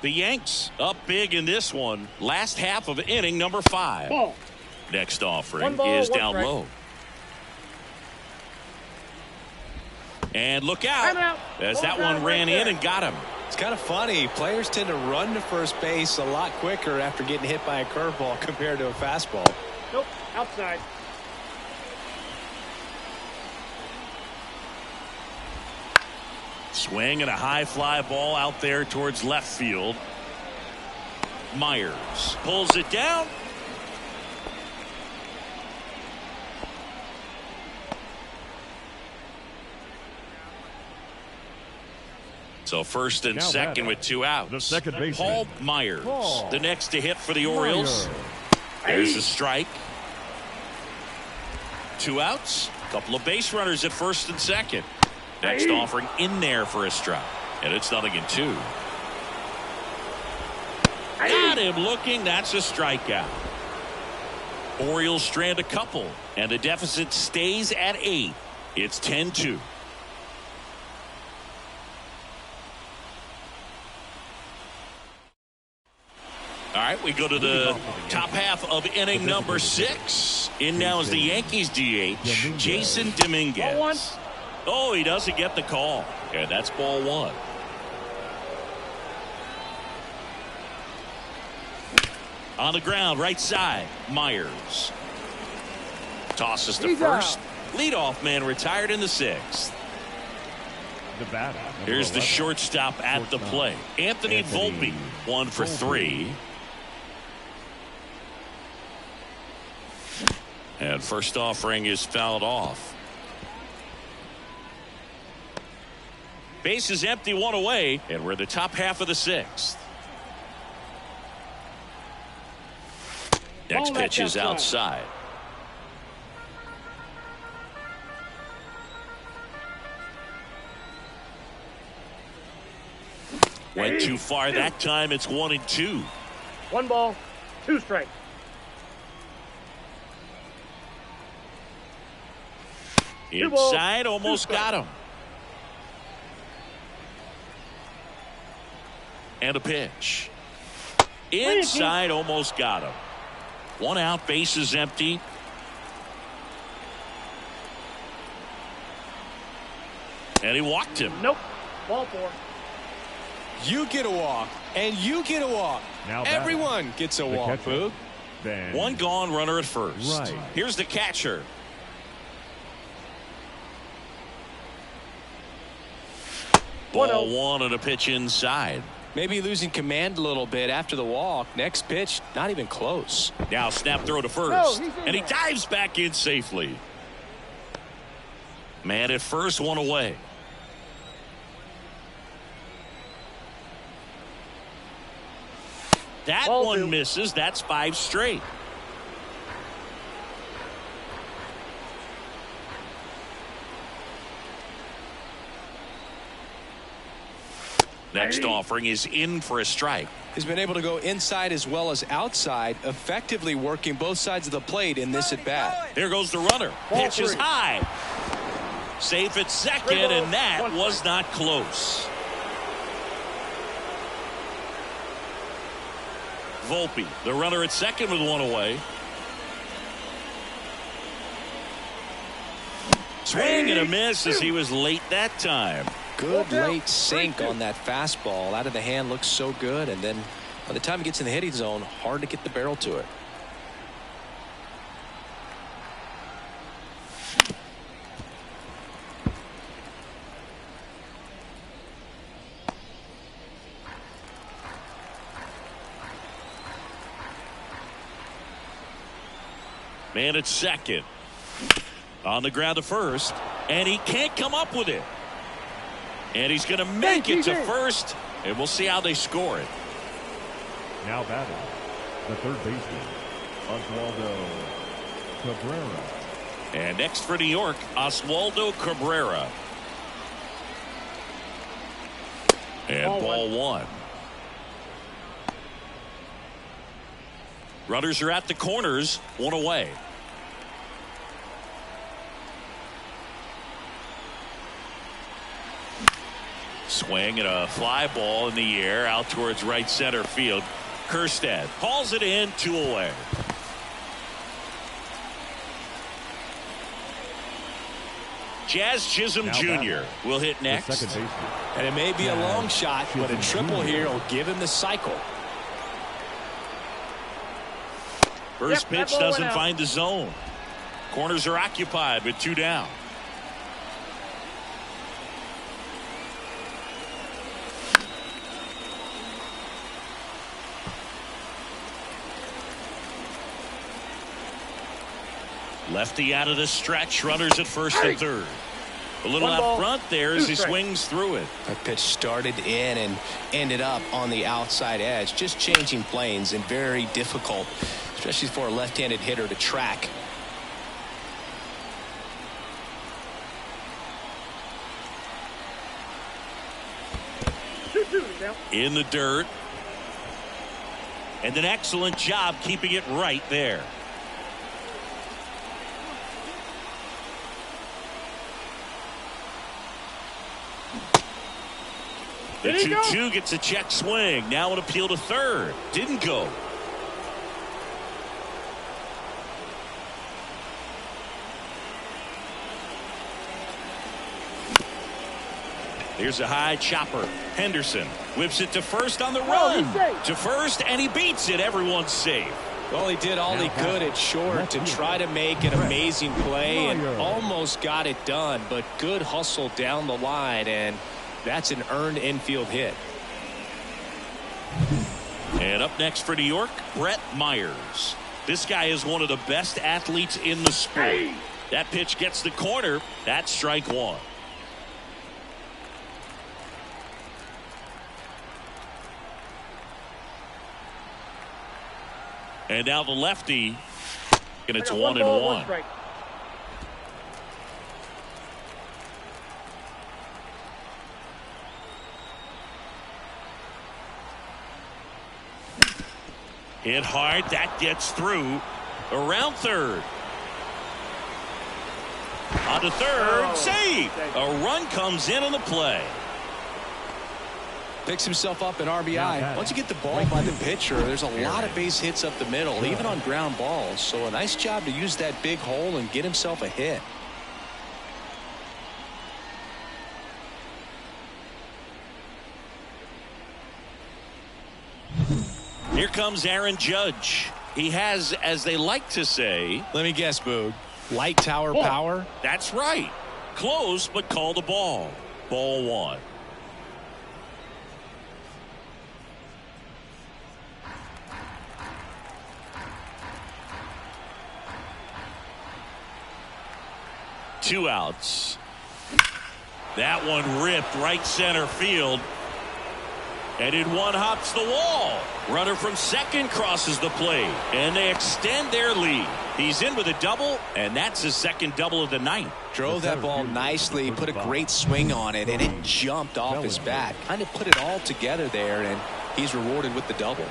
[SPEAKER 1] The Yanks up big in this one. Last half of inning number 5.
[SPEAKER 3] Ball.
[SPEAKER 1] Next offering
[SPEAKER 3] 1 ball,
[SPEAKER 1] is
[SPEAKER 3] 1
[SPEAKER 1] down
[SPEAKER 3] strike.
[SPEAKER 1] low. And look out, as that one ran in and got him.
[SPEAKER 2] It's kind of funny. Players tend to run to first base a lot quicker after getting hit by a curveball compared to a fastball.
[SPEAKER 3] Nope, outside.
[SPEAKER 1] Swing and a high fly ball out there towards left field. Myers pulls it down. So first and second with 2 outs.
[SPEAKER 4] The second baseman,
[SPEAKER 1] Paul Myers, the next to hit for the Orioles. There's a strike. 2 outs. A couple of base runners at first and second. Next offering in there for a strike. And it's 0-2. Got him looking. That's a strikeout. Orioles strand a couple. And the deficit stays at 8. It's 10-2. All right, we go to the top half of inning number 6. In now is the Yankees DH, Jason Dominguez. Oh, he doesn't get the call. And that's ball 1. On the ground, right side, Myers. Tosses to first. Leadoff man retired in the 6th.
[SPEAKER 4] The batter.
[SPEAKER 1] Here's the shortstop at the plate. Anthony Volpe, 1 for 3. And first offering is fouled off. Base is empty, 1 away, and we're the top half of the 6th. Next pitch is outside. Went too far that time. It's 1-2.
[SPEAKER 3] 1 ball, 2 strikes.
[SPEAKER 1] Inside, almost got him. And a pitch. Inside, almost got him. 1 out, base is empty. And he walked him.
[SPEAKER 3] Nope. Ball 4.
[SPEAKER 2] You get a walk, and you get a walk.
[SPEAKER 4] Now
[SPEAKER 2] everyone gets a walk, Boog.
[SPEAKER 1] 1 gone, runner at first.
[SPEAKER 4] Right.
[SPEAKER 1] Here's the catcher. Ball 1 and a pitch inside.
[SPEAKER 2] Maybe losing command a little bit after the walk. Next pitch, not even close.
[SPEAKER 1] Now snap throw to first. And he dives back in safely. Man at first, 1 away. That
[SPEAKER 3] Ball
[SPEAKER 1] one
[SPEAKER 3] 2.
[SPEAKER 1] misses. That's 5 straight. Next offering is in for a strike.
[SPEAKER 2] He's been able to go inside as well as outside, effectively working both sides of the plate in this at bat.
[SPEAKER 1] There goes the runner. Pitch is high. Safe at second, and that was not close. Volpe, the runner at second with 1 away. Swing and a miss as he was late that time.
[SPEAKER 2] Good late sink on that fastball. Out of the hand looks so good, and then by the time it gets in the hitting zone, hard to get the barrel to it.
[SPEAKER 1] Man at second. On the ground to first, and he can't come up with it. And he's going to make it to first, and we'll see how they score it.
[SPEAKER 4] Now batting, the third baseman, Oswaldo Cabrera.
[SPEAKER 1] And next for New York, Oswaldo Cabrera. And ball 1. Runners are at the corners, 1 away. Swing and a fly ball in the air out towards right center field. Kerstead hauls it in, 2 away. Jazz Chisholm
[SPEAKER 4] Now
[SPEAKER 1] Jr.
[SPEAKER 4] batting,
[SPEAKER 1] will hit
[SPEAKER 4] the
[SPEAKER 1] next.
[SPEAKER 4] second baseman.
[SPEAKER 2] And it may be a long shot, but a triple here will give him the cycle.
[SPEAKER 1] First
[SPEAKER 3] Yep, that
[SPEAKER 1] pitch
[SPEAKER 3] ball
[SPEAKER 1] doesn't
[SPEAKER 3] went out.
[SPEAKER 1] find the zone. Corners are occupied with 2 down. Lefty out of the stretch. Runners at first and third. A little
[SPEAKER 3] One
[SPEAKER 1] out
[SPEAKER 3] ball,
[SPEAKER 1] front there
[SPEAKER 3] 2
[SPEAKER 1] as he
[SPEAKER 3] strikes.
[SPEAKER 1] swings through it.
[SPEAKER 2] That pitch started in and ended up on the outside edge. Just changing planes and very difficult, especially for a left-handed hitter to track.
[SPEAKER 3] Two now.
[SPEAKER 1] In the dirt. And an excellent job keeping it right there. The
[SPEAKER 3] There you go.
[SPEAKER 1] 2-2 gets a check swing. Now an appeal to third. Didn't go. Here's a high chopper. Henderson whips it to first on the run.
[SPEAKER 3] he's safe.
[SPEAKER 1] To first, and he beats it. Everyone's safe.
[SPEAKER 2] Well, he did all he could at short to try to make an amazing play and
[SPEAKER 4] Meyer.
[SPEAKER 2] almost got it done, but good hustle down the line, and that's an earned infield hit.
[SPEAKER 1] And up next for New York, Brett Myers. This guy is one of the best athletes in the sport. That pitch gets the corner. That's strike one. And now the lefty, and it's
[SPEAKER 3] I got
[SPEAKER 1] 1
[SPEAKER 3] ball,
[SPEAKER 1] and 1.
[SPEAKER 3] strike.
[SPEAKER 1] Hit hard. That gets through. Around third. On to third.
[SPEAKER 3] Oh,
[SPEAKER 1] Save. A run comes in on the play.
[SPEAKER 2] Picks himself up an RBI.
[SPEAKER 4] Yeah,
[SPEAKER 2] Once you get the ball by the pitcher, there's a lot of base hits up the middle, even on ground balls. So a nice job to use that big hole and get himself a hit.
[SPEAKER 1] Here comes Aaron Judge. He has, as they like to say,
[SPEAKER 2] Let me guess, Boog. Light tower power.
[SPEAKER 1] that's right. Close, but call the ball. Ball 1. Two outs. That one ripped right center field. And in one hops the wall. Runner from second crosses the plate. And they extend their lead. He's in with a double, and that's his second double of the night.
[SPEAKER 2] Drove that ball nicely, put a great swing on it, and it jumped off his bat. Kind of put it all together there, and he's rewarded with the double.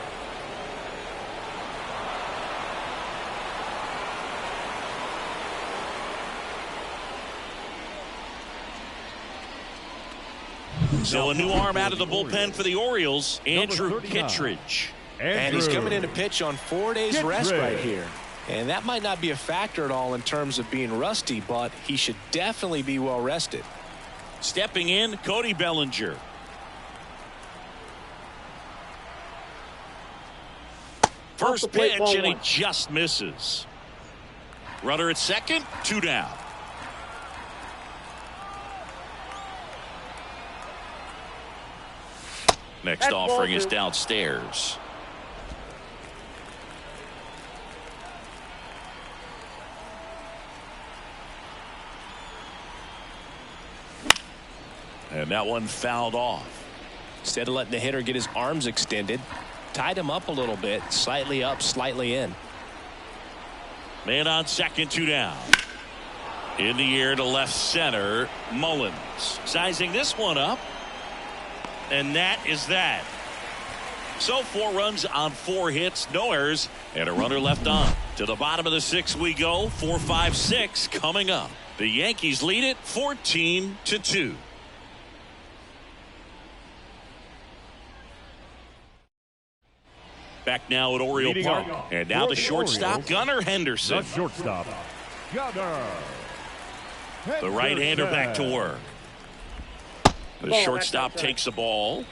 [SPEAKER 1] So a new arm out of the bullpen for the Orioles, Andrew
[SPEAKER 4] Number 39.
[SPEAKER 1] Kittredge.
[SPEAKER 2] And he's coming in to pitch on 4 days rest
[SPEAKER 4] Kittredge.
[SPEAKER 2] right here. And that might not be a factor at all in terms of being rusty, but he should definitely be well rested.
[SPEAKER 1] Stepping in, Cody Bellinger. First
[SPEAKER 3] the plate,
[SPEAKER 1] pitch,
[SPEAKER 3] ball
[SPEAKER 1] and he
[SPEAKER 3] 1.
[SPEAKER 1] just misses. Runner at second, 2 down. Next
[SPEAKER 3] That's
[SPEAKER 1] offering
[SPEAKER 3] ball
[SPEAKER 1] is
[SPEAKER 3] 2.
[SPEAKER 1] downstairs. And that one fouled off.
[SPEAKER 2] Instead of letting the hitter get his arms extended, tied him up a little bit, slightly up, slightly in.
[SPEAKER 1] Man on second, 2 down. In the air to left center, Mullins. Sizing this one up. And that is that. So 4 runs on 4 hits, no errors, and a runner left on. To the bottom of the 6th we go. 4-5-6 coming up. The Yankees lead it 14-2. Back now at Oriole
[SPEAKER 4] Leading
[SPEAKER 1] Park.
[SPEAKER 4] off
[SPEAKER 1] And now
[SPEAKER 4] for
[SPEAKER 1] the shortstop,
[SPEAKER 4] Orioles,
[SPEAKER 1] Gunnar Henderson.
[SPEAKER 4] The shortstop, Gunnar.
[SPEAKER 1] The right-hander back to work. The
[SPEAKER 3] Ball,
[SPEAKER 1] shortstop
[SPEAKER 3] that's outside.
[SPEAKER 1] takes the ball.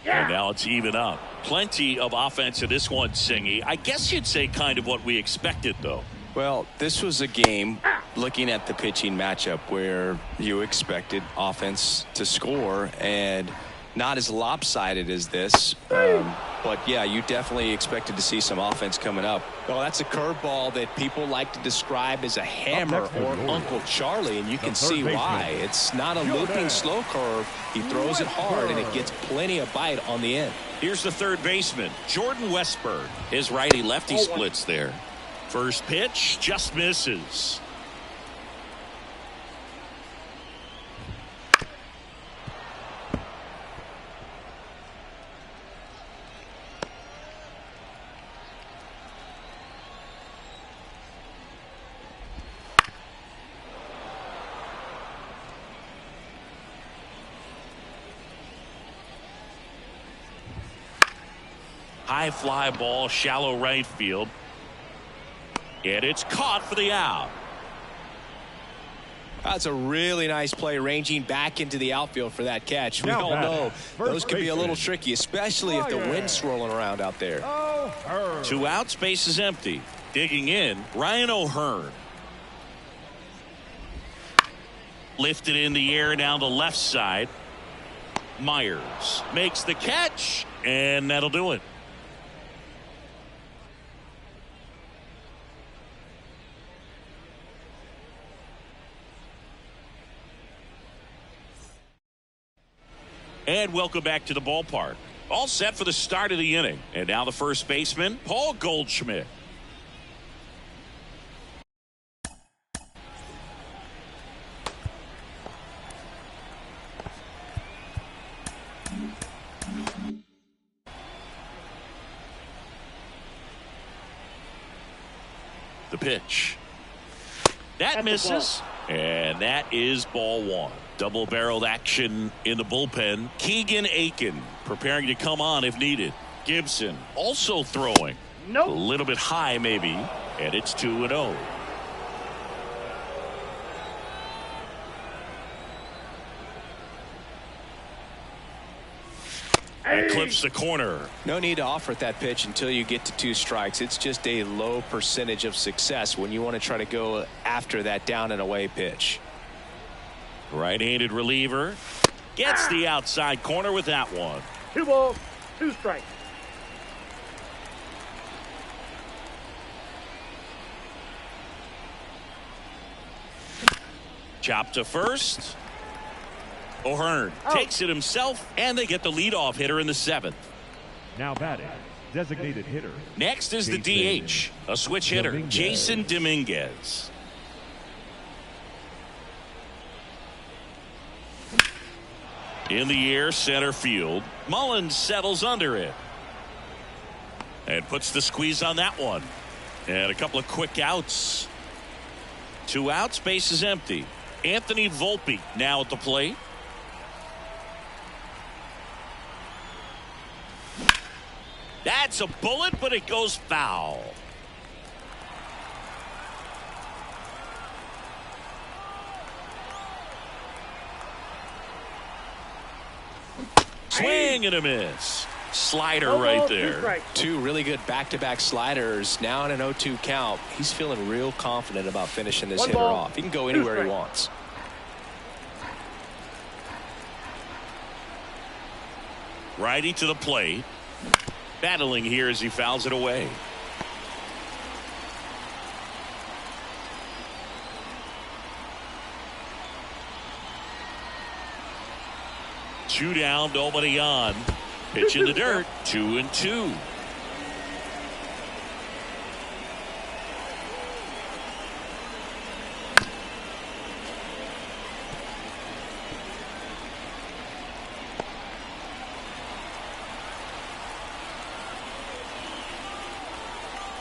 [SPEAKER 1] And now it's even up. Plenty of offense in this one, Singy. I guess you'd say kind of what we expected, though.
[SPEAKER 2] Well, this was a game, looking at the pitching matchup, where you expected offense to score, and not as lopsided as this. But, yeah, you definitely expected to see some offense coming up. Well, that's a curveball that people like to describe as a hammer or Uncle Charlie, and you can see why. It's not a looping slow curve. He throws it hard, and it gets plenty of bite on the end.
[SPEAKER 1] Here's the third baseman, Jordan Westberg. His righty-lefty splits there. First pitch just misses. High fly ball, shallow right field. And it's caught for the out.
[SPEAKER 2] That's a really nice play, ranging back into the outfield for that catch. We
[SPEAKER 4] Now
[SPEAKER 2] all
[SPEAKER 4] batting,
[SPEAKER 2] know those can be a little
[SPEAKER 4] baseman.
[SPEAKER 2] tricky, especially if the wind's swirling around out there.
[SPEAKER 1] Two outs, base is empty. Digging in, Ryan O'Hearn. Lifted in the air down the left side. Myers makes the catch, and that'll do it. And welcome back to the ballpark. All set for the start of the inning. And now the first baseman, Paul Goldschmidt. The pitch. That misses. And that is ball one. Double-barreled action in the bullpen. Keegan Aiken preparing to come on if needed. Gibson also throwing.
[SPEAKER 3] Nope.
[SPEAKER 1] A little bit high maybe. And it's 2-0. That clips the corner.
[SPEAKER 2] No need to offer at that pitch until you get to 2 strikes. It's just a low percentage of success when you want to try to go after that down and away pitch.
[SPEAKER 1] Right-handed reliever gets the outside corner with that one.
[SPEAKER 3] 2 balls, 2 strikes.
[SPEAKER 1] Chop to first. O'Hearn takes it himself, and they get the leadoff hitter in the 7th.
[SPEAKER 4] Now batting, designated hitter.
[SPEAKER 1] Next is the DH, a switch hitter,
[SPEAKER 4] Dominguez.
[SPEAKER 1] Jason Dominguez. In the air, center field. Mullins settles under it. And puts the squeeze on that one. And a couple of quick outs. 2 outs, base is empty. Anthony Volpe now at the plate. That's a bullet, but it goes foul. Swing and a miss. Slider
[SPEAKER 3] No
[SPEAKER 1] right
[SPEAKER 3] balls, 2
[SPEAKER 1] there.
[SPEAKER 3] strikes.
[SPEAKER 2] 2 really good back-to-back sliders. Now in an 0-2 count. He's feeling real confident about finishing this
[SPEAKER 3] 1
[SPEAKER 2] hitter
[SPEAKER 3] ball,
[SPEAKER 2] off. He can go
[SPEAKER 3] 2
[SPEAKER 2] anywhere he
[SPEAKER 3] strikes.
[SPEAKER 2] wants.
[SPEAKER 1] Righty to the plate. Battling here as he fouls it away. Two down, nobody on. Pitch in the dirt. 2-2.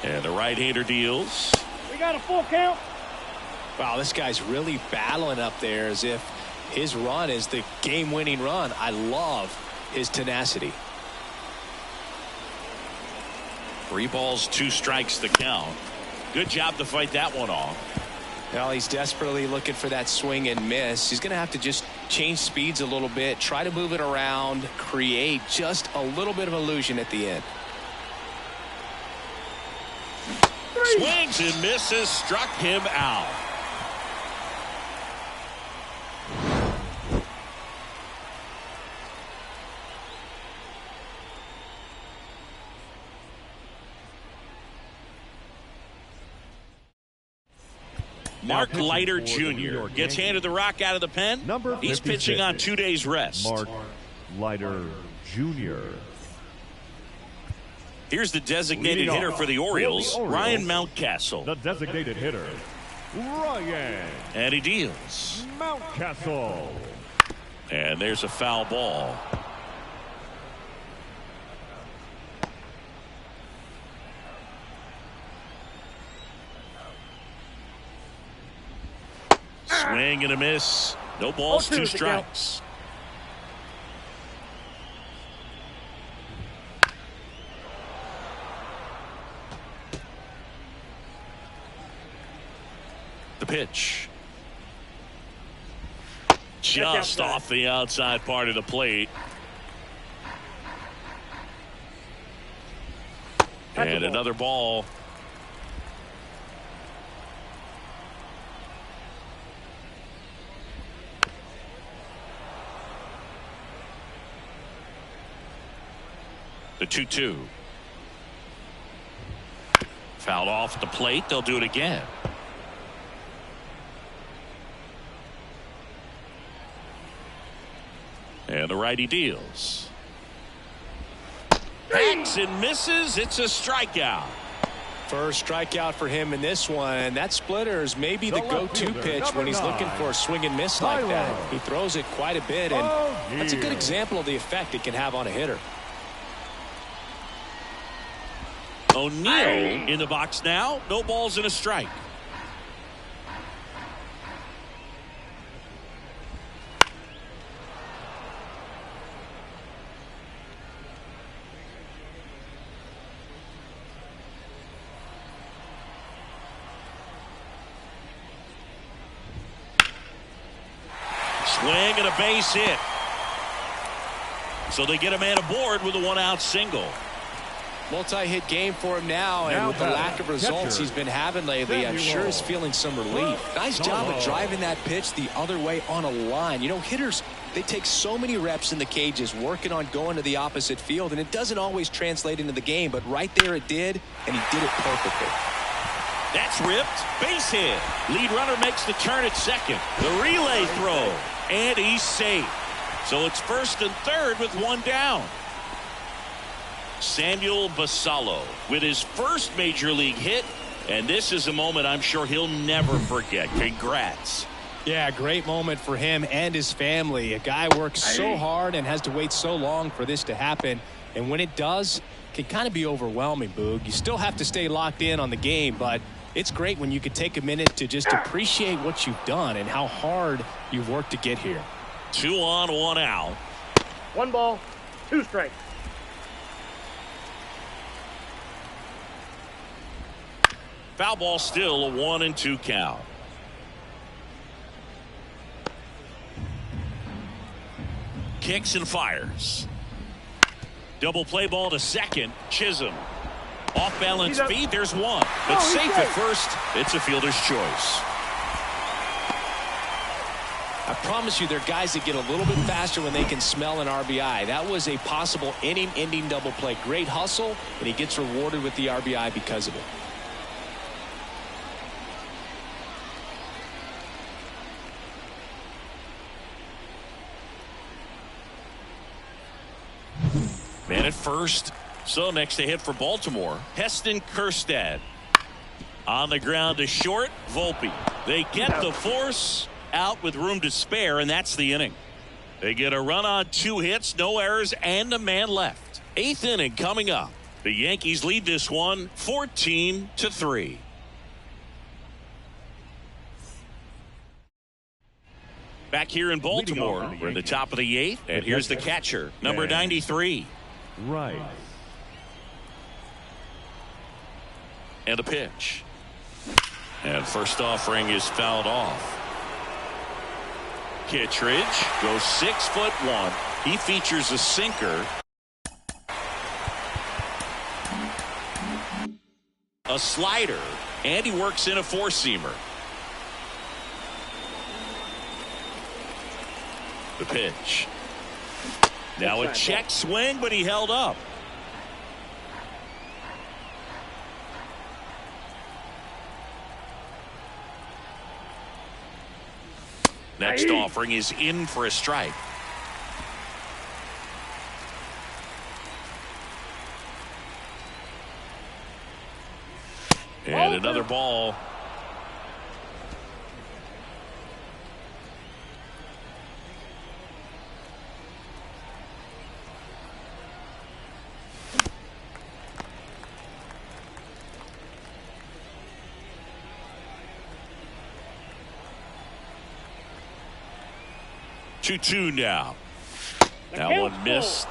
[SPEAKER 1] And the right-hander deals.
[SPEAKER 3] We got a full count.
[SPEAKER 2] Wow, this guy's really battling up there as if his run is the game-winning run. I love his tenacity.
[SPEAKER 1] 3 balls, 2 strikes to count. Good job to fight that one off.
[SPEAKER 2] Well, he's desperately looking for that swing and miss. He's going to have to just change speeds a little bit, try to move it around, create just a little bit of illusion at the end.
[SPEAKER 1] Swings and misses, struck him out. Mark Leiter Jr. gets handed the rock out of the pen. He's pitching on 2 days rest.
[SPEAKER 4] Mark Leiter Jr.
[SPEAKER 1] Here's the designated hitter for the Orioles, Ryan Mountcastle.
[SPEAKER 4] The designated hitter, Ryan.
[SPEAKER 1] And he deals.
[SPEAKER 4] Mountcastle.
[SPEAKER 1] And there's a foul ball. Swing and a miss. No balls, 2 strikes. The pitch. Just off the outside part of the plate. And another ball. The 2-2. Fouled off the plate. They'll do it again. And the righty deals. Hacks and misses. It's a strikeout.
[SPEAKER 2] First strikeout for him in this one. That splitter is maybe the go-to pitch when he's looking for a swing and miss like that. He throws it quite a bit, and that's a good example of the effect it can have on a hitter.
[SPEAKER 1] O'Neill in the box now. No balls and a strike. Swing and a base hit. So they get a man aboard with a 1-out single.
[SPEAKER 2] Multi-hit game for him now, and with the lack of results he's been having lately, I'm sure he's feeling some relief. Nice job of driving that pitch the other way on a line. You know, hitters, they take so many reps in the cages working on going to the opposite field, and it doesn't always translate into the game, but right there it did, and he did it perfectly.
[SPEAKER 1] That's ripped. Base hit. Lead runner makes the turn at second. The relay throw, and he's safe. So it's first and third with 1 down. Samuel Basallo with his first major league hit, and this is a moment I'm sure he'll never forget. Congrats.
[SPEAKER 2] Yeah, great moment for him and his family. A guy works so hard and has to wait so long for this to happen, and when it does, it can kind of be overwhelming, Boog. You still have to stay locked in on the game, but it's great when you can take a minute to just appreciate what you've done and how hard you've worked to get here.
[SPEAKER 1] 2 on, 1 out.
[SPEAKER 3] 1 ball, 2 strikes.
[SPEAKER 1] Foul ball, still a 1-2 count. Kicks and fires. Double play ball to second. Chisholm. Off balance feed. There's one. But safe at first. It's a fielder's choice.
[SPEAKER 2] I promise you, there are guys that get a little bit faster when they can smell an RBI. That was a possible inning-ending double play. Great hustle, and he gets rewarded with the RBI because of it.
[SPEAKER 1] Man at first. So next to hit for Baltimore, Heston Kjerstad. On the ground to short, Volpe. They get the force out with room to spare, and that's the inning. They get a run on 2 hits, no errors, and a man left. 8th inning coming up. The Yankees lead this one 14-3. Back here in Baltimore, we're in the top of the 8th, and here's the catcher, number 93.
[SPEAKER 4] Right.
[SPEAKER 1] And a pitch. And first offering is fouled off. Kittredge goes 6'1". He features a sinker, a slider, and he works in a four-seamer. The pitch. Now a check swing, but he held up. Next offering is in for a strike. And another ball. Two now. That one missed.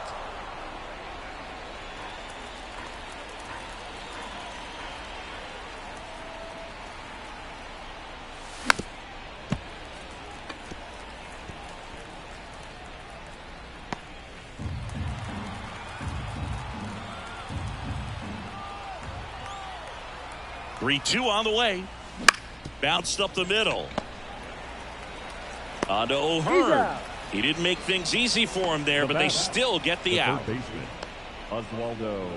[SPEAKER 1] Three-two on the way. Bounced up the middle. On to O'Hearn. He didn't make things easy for him there, but they still get the out.
[SPEAKER 4] Third baseman, Oswaldo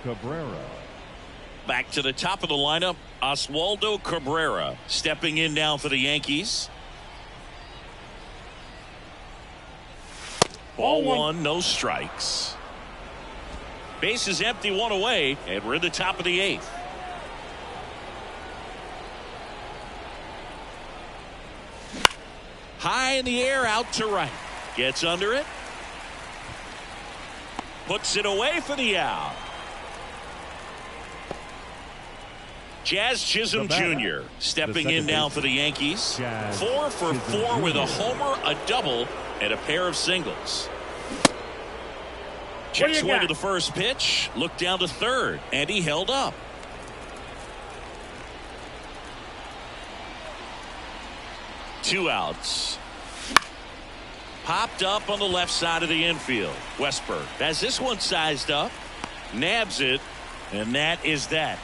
[SPEAKER 4] Cabrera.
[SPEAKER 1] Back to the top of the lineup, Oswaldo Cabrera stepping in now for the Yankees. Ball one, no strikes. Base is empty, one away, and we're in the top of the eighth. High in the air, out to right. Gets under it. Puts it away for the out. Jazz Chisholm Jr. stepping in now for the Yankees. 4 for 4 with a homer, a double, and a pair of singles. Check swing to the first pitch. Looked down to third, and he held up. Two outs. Popped up on the left side of the infield. Westberg has this one sized up. Nabs it. And that is that.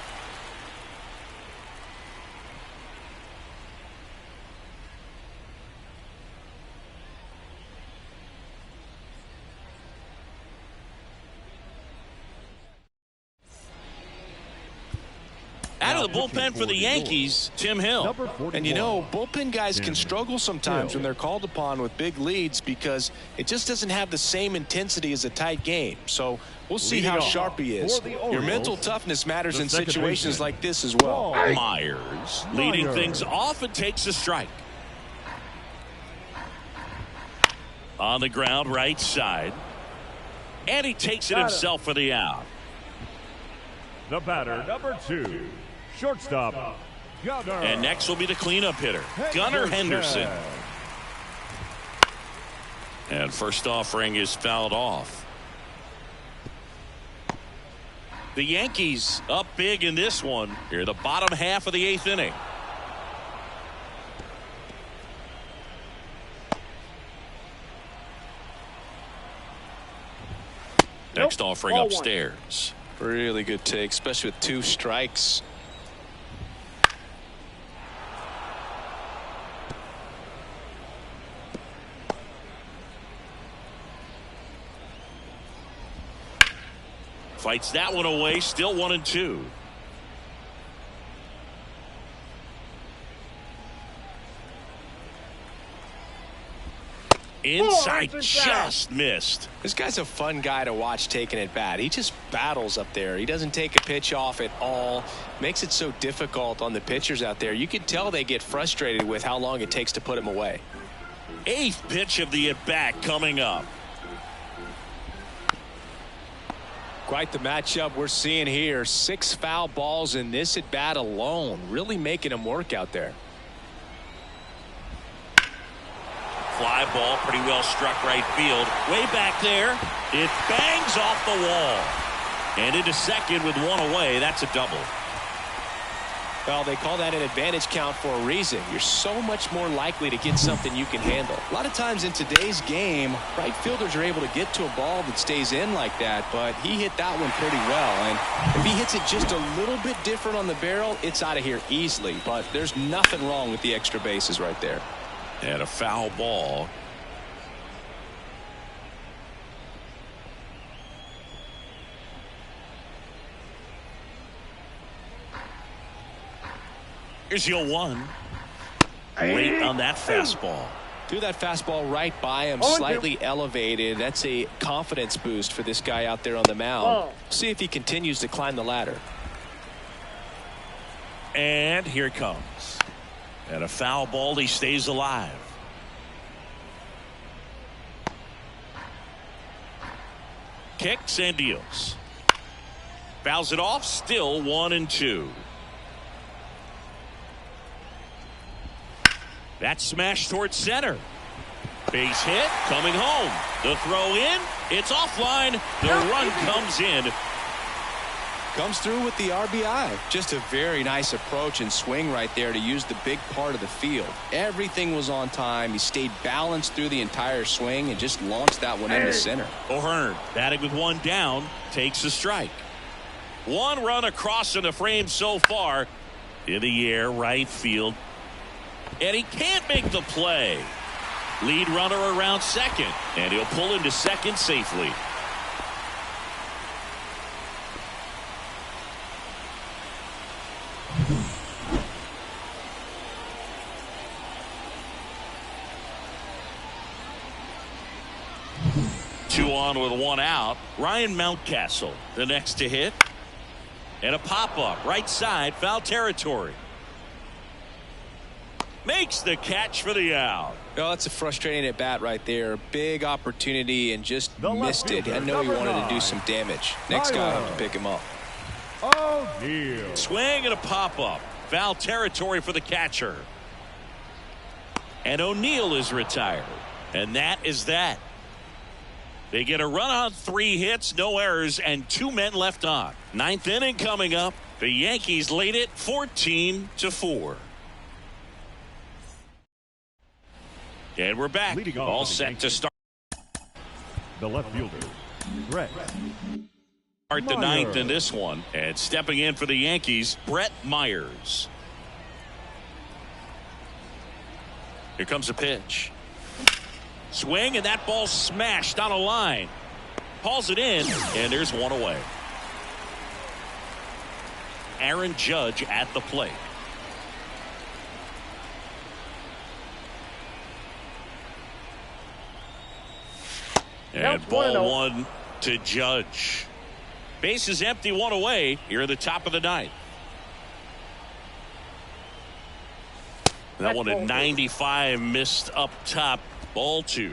[SPEAKER 1] Out of the bullpen for the Yankees, Tim Hill.
[SPEAKER 2] And you know, bullpen guys can struggle sometimes when they're called upon with big leads because it just doesn't have the same intensity as a tight game. So we'll see how sharp he is. Your mental toughness matters in situations like this as well.
[SPEAKER 1] Myers leading things off and takes a strike. On the ground, right side. And he takes it himself for the out.
[SPEAKER 4] The batter, number 2, shortstop, Gunnar.
[SPEAKER 1] And next will be the cleanup hitter, Gunnar Henderson. And first offering is fouled off. The Yankees up big in this one. Here, the bottom half of the eighth inning. Next offering upstairs.
[SPEAKER 2] Really good take, especially with 2 strikes.
[SPEAKER 1] Fights that one away, still 1-2. Inside, just missed.
[SPEAKER 2] This guy's a fun guy to watch taking at bat. He just battles up there. He doesn't take a pitch off at all. Makes it so difficult on the pitchers out there. You can tell they get frustrated with how long it takes to put him away.
[SPEAKER 1] 8th pitch of the at-bat coming up.
[SPEAKER 2] Quite the matchup we're seeing here. 6 foul balls in this at-bat alone. Really making him work out there.
[SPEAKER 1] Fly ball, pretty well struck right field. Way back there. It bangs off the wall. And into second with one away. That's a double.
[SPEAKER 2] Well, they call that an advantage count for a reason. You're so much more likely to get something you can handle. A lot of times in today's game, right fielders are able to get to a ball that stays in like that, but he hit that one pretty well. And if he hits it just a little bit different on the barrel, it's out of here easily. But there's nothing wrong with the extra bases right there.
[SPEAKER 1] And a foul ball. Here's your 1. Late on that fastball.
[SPEAKER 2] Threw that fastball right by him, slightly elevated. That's a confidence boost for this guy out there on the mound. See if he continues to climb the ladder.
[SPEAKER 1] And here it comes. And a foul ball. He stays alive. Kicks and deals. Fouls it off. Still 1-2. That smash towards center. Base hit, coming home. The throw in, it's offline. The run comes in.
[SPEAKER 2] Comes through with the RBI. Just a very nice approach and swing right there to use the big part of the field. Everything was on time. He stayed balanced through the entire swing and just launched that one into center.
[SPEAKER 1] O'Hearn batting with 1 down, takes a strike. 1 run across in the frame so far. In the air, right field. And he can't make the play. Lead runner around second, and he'll pull into second safely. Two on with 1 out. Ryan Mountcastle, the next to hit. And a pop-up, right side, foul territory. Makes the catch for the out.
[SPEAKER 2] Well, that's a frustrating at bat right there. Big opportunity and just missed it. I know he wanted to do some damage. Next guy will have to pick him up.
[SPEAKER 4] O'Neal.
[SPEAKER 1] Swing and a pop-up. Foul territory for the catcher. And O'Neal is retired. And that is that. They get a run on 3 hits, no errors, and 2 men left on. 9th inning coming up. The Yankees lead it 14-4. And we're back. All set to start.
[SPEAKER 4] The left fielder, Brett.
[SPEAKER 1] Start the 9th in this one. And stepping in for the Yankees, Brett Myers. Here comes a pitch. Swing, and that ball smashed on a line. Hauls it in, and there's 1 away. Aaron Judge at the plate. And ball 1 to Judge. Base is empty, 1 away here at the top of the 9th. That one at 95, missed up top. Ball 2.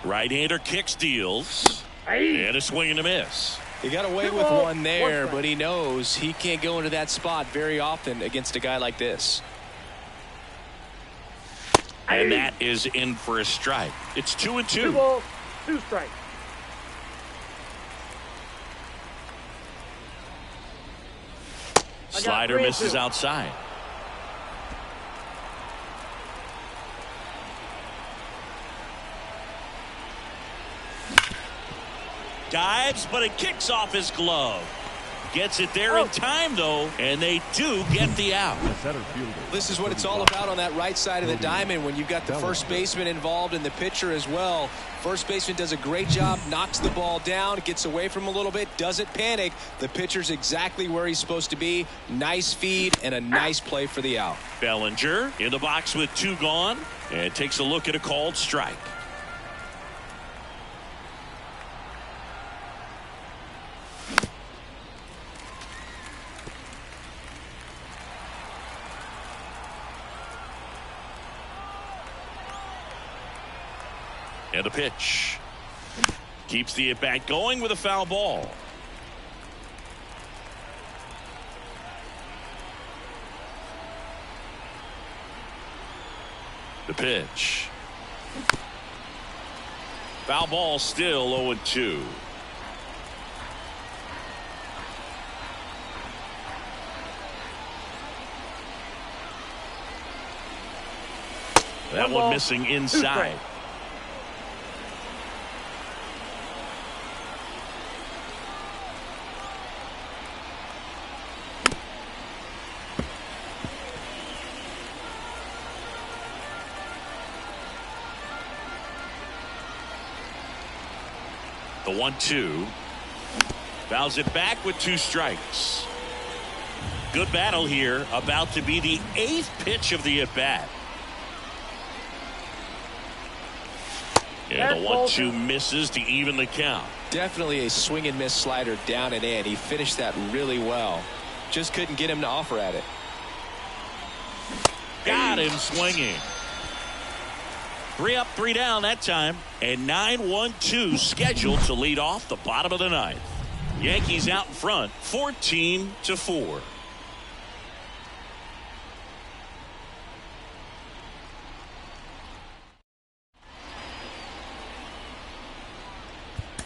[SPEAKER 1] Right-hander kicks, deals. And a swing and a miss.
[SPEAKER 2] He got away with one there, but he knows he can't go into that spot very often against a guy like this.
[SPEAKER 1] And that is in for a strike. It's 2-2.
[SPEAKER 3] 2 balls, 2 strikes.
[SPEAKER 1] Slider misses outside. Dives, but it kicks off his glove. Gets it there in time, though, and they do get the out.
[SPEAKER 2] This is what it's all about on that right side of the diamond when you've got the first baseman involved and the pitcher as well. First baseman does a great job, knocks the ball down, gets away from him a little bit, doesn't panic. The pitcher's exactly where he's supposed to be. Nice feed and a nice play for the out.
[SPEAKER 1] Bellinger in the box with 2 gone and takes a look at a called strike. And a pitch. Keeps the at-bat going with a foul ball. The pitch. Foul ball, still 0-2. That one missing inside. The 1-2. Fouls it back with 2 strikes. Good battle here. About to be the 8th pitch of the at-bat. And the 1-2 misses to even the count.
[SPEAKER 2] Definitely a swing and miss slider down and in. He finished that really well. Just couldn't get him to offer at it.
[SPEAKER 1] Got him swinging. 3 up, 3 down that time. And 9-1-2 scheduled to lead off the bottom of the 9th. Yankees out in front, 14-4.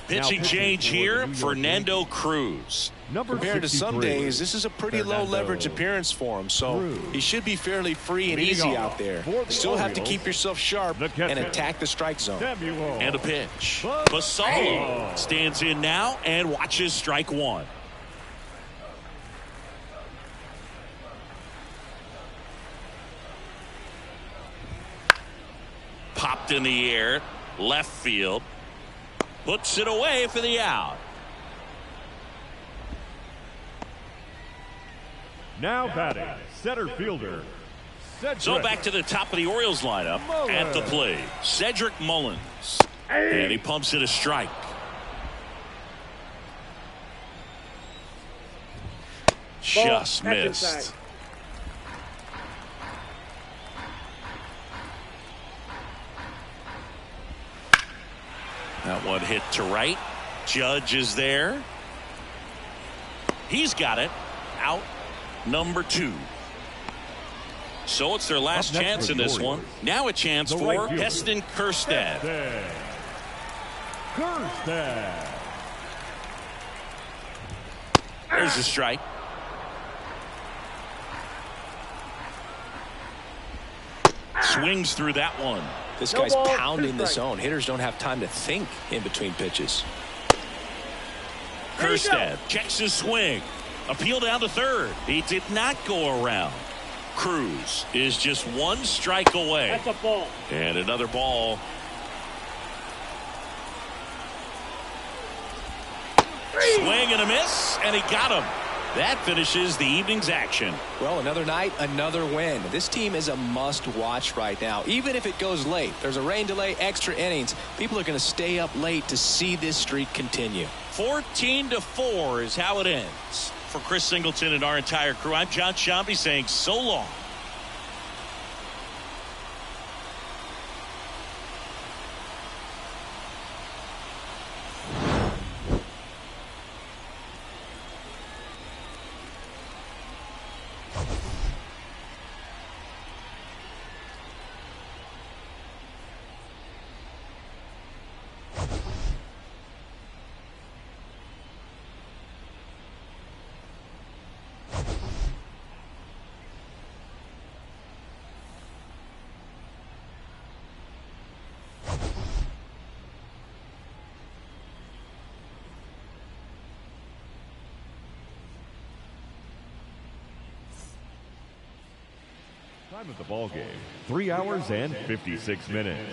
[SPEAKER 1] Pitching change here, Fernando Cruz.
[SPEAKER 2] Compared to some days, this is a pretty low leverage appearance for him, so he should be fairly free and easy out there. Still have to keep yourself sharp and attack the strike zone.
[SPEAKER 1] And a pitch. Basallo stands in now and watches strike 1. Popped in the air, left field. Puts it away for the out.
[SPEAKER 4] Now batting, center fielder, Cedric.
[SPEAKER 1] So back to the top of the Orioles lineup. At the plate, Cedric Mullins. And he pumps it a strike. Just missed. That one hit to right. Judge is there. He's got it. Out number 2. So it's their last chance in this one. Now a chance for Heston Kjerstad. There's a strike. Swings through that one.
[SPEAKER 2] This guy's pounding the zone. Hitters don't have time to think in between pitches.
[SPEAKER 1] Kjerstad checks his swing. Appeal down to third. He did not go around. Cruz is just 1 strike away.
[SPEAKER 3] That's a ball.
[SPEAKER 1] And another ball. Swing and a miss, and he got him. That finishes the evening's action.
[SPEAKER 2] Well, another night, another win. This team is a must-watch right now. Even if it goes late, there's a rain delay, extra innings. People are going to stay up late to see this streak continue.
[SPEAKER 1] 14-4 is how it ends. For Chris Singleton and our entire crew, I'm John Shambi saying so long.
[SPEAKER 4] Time of the ball game, 3 hours and 56 minutes.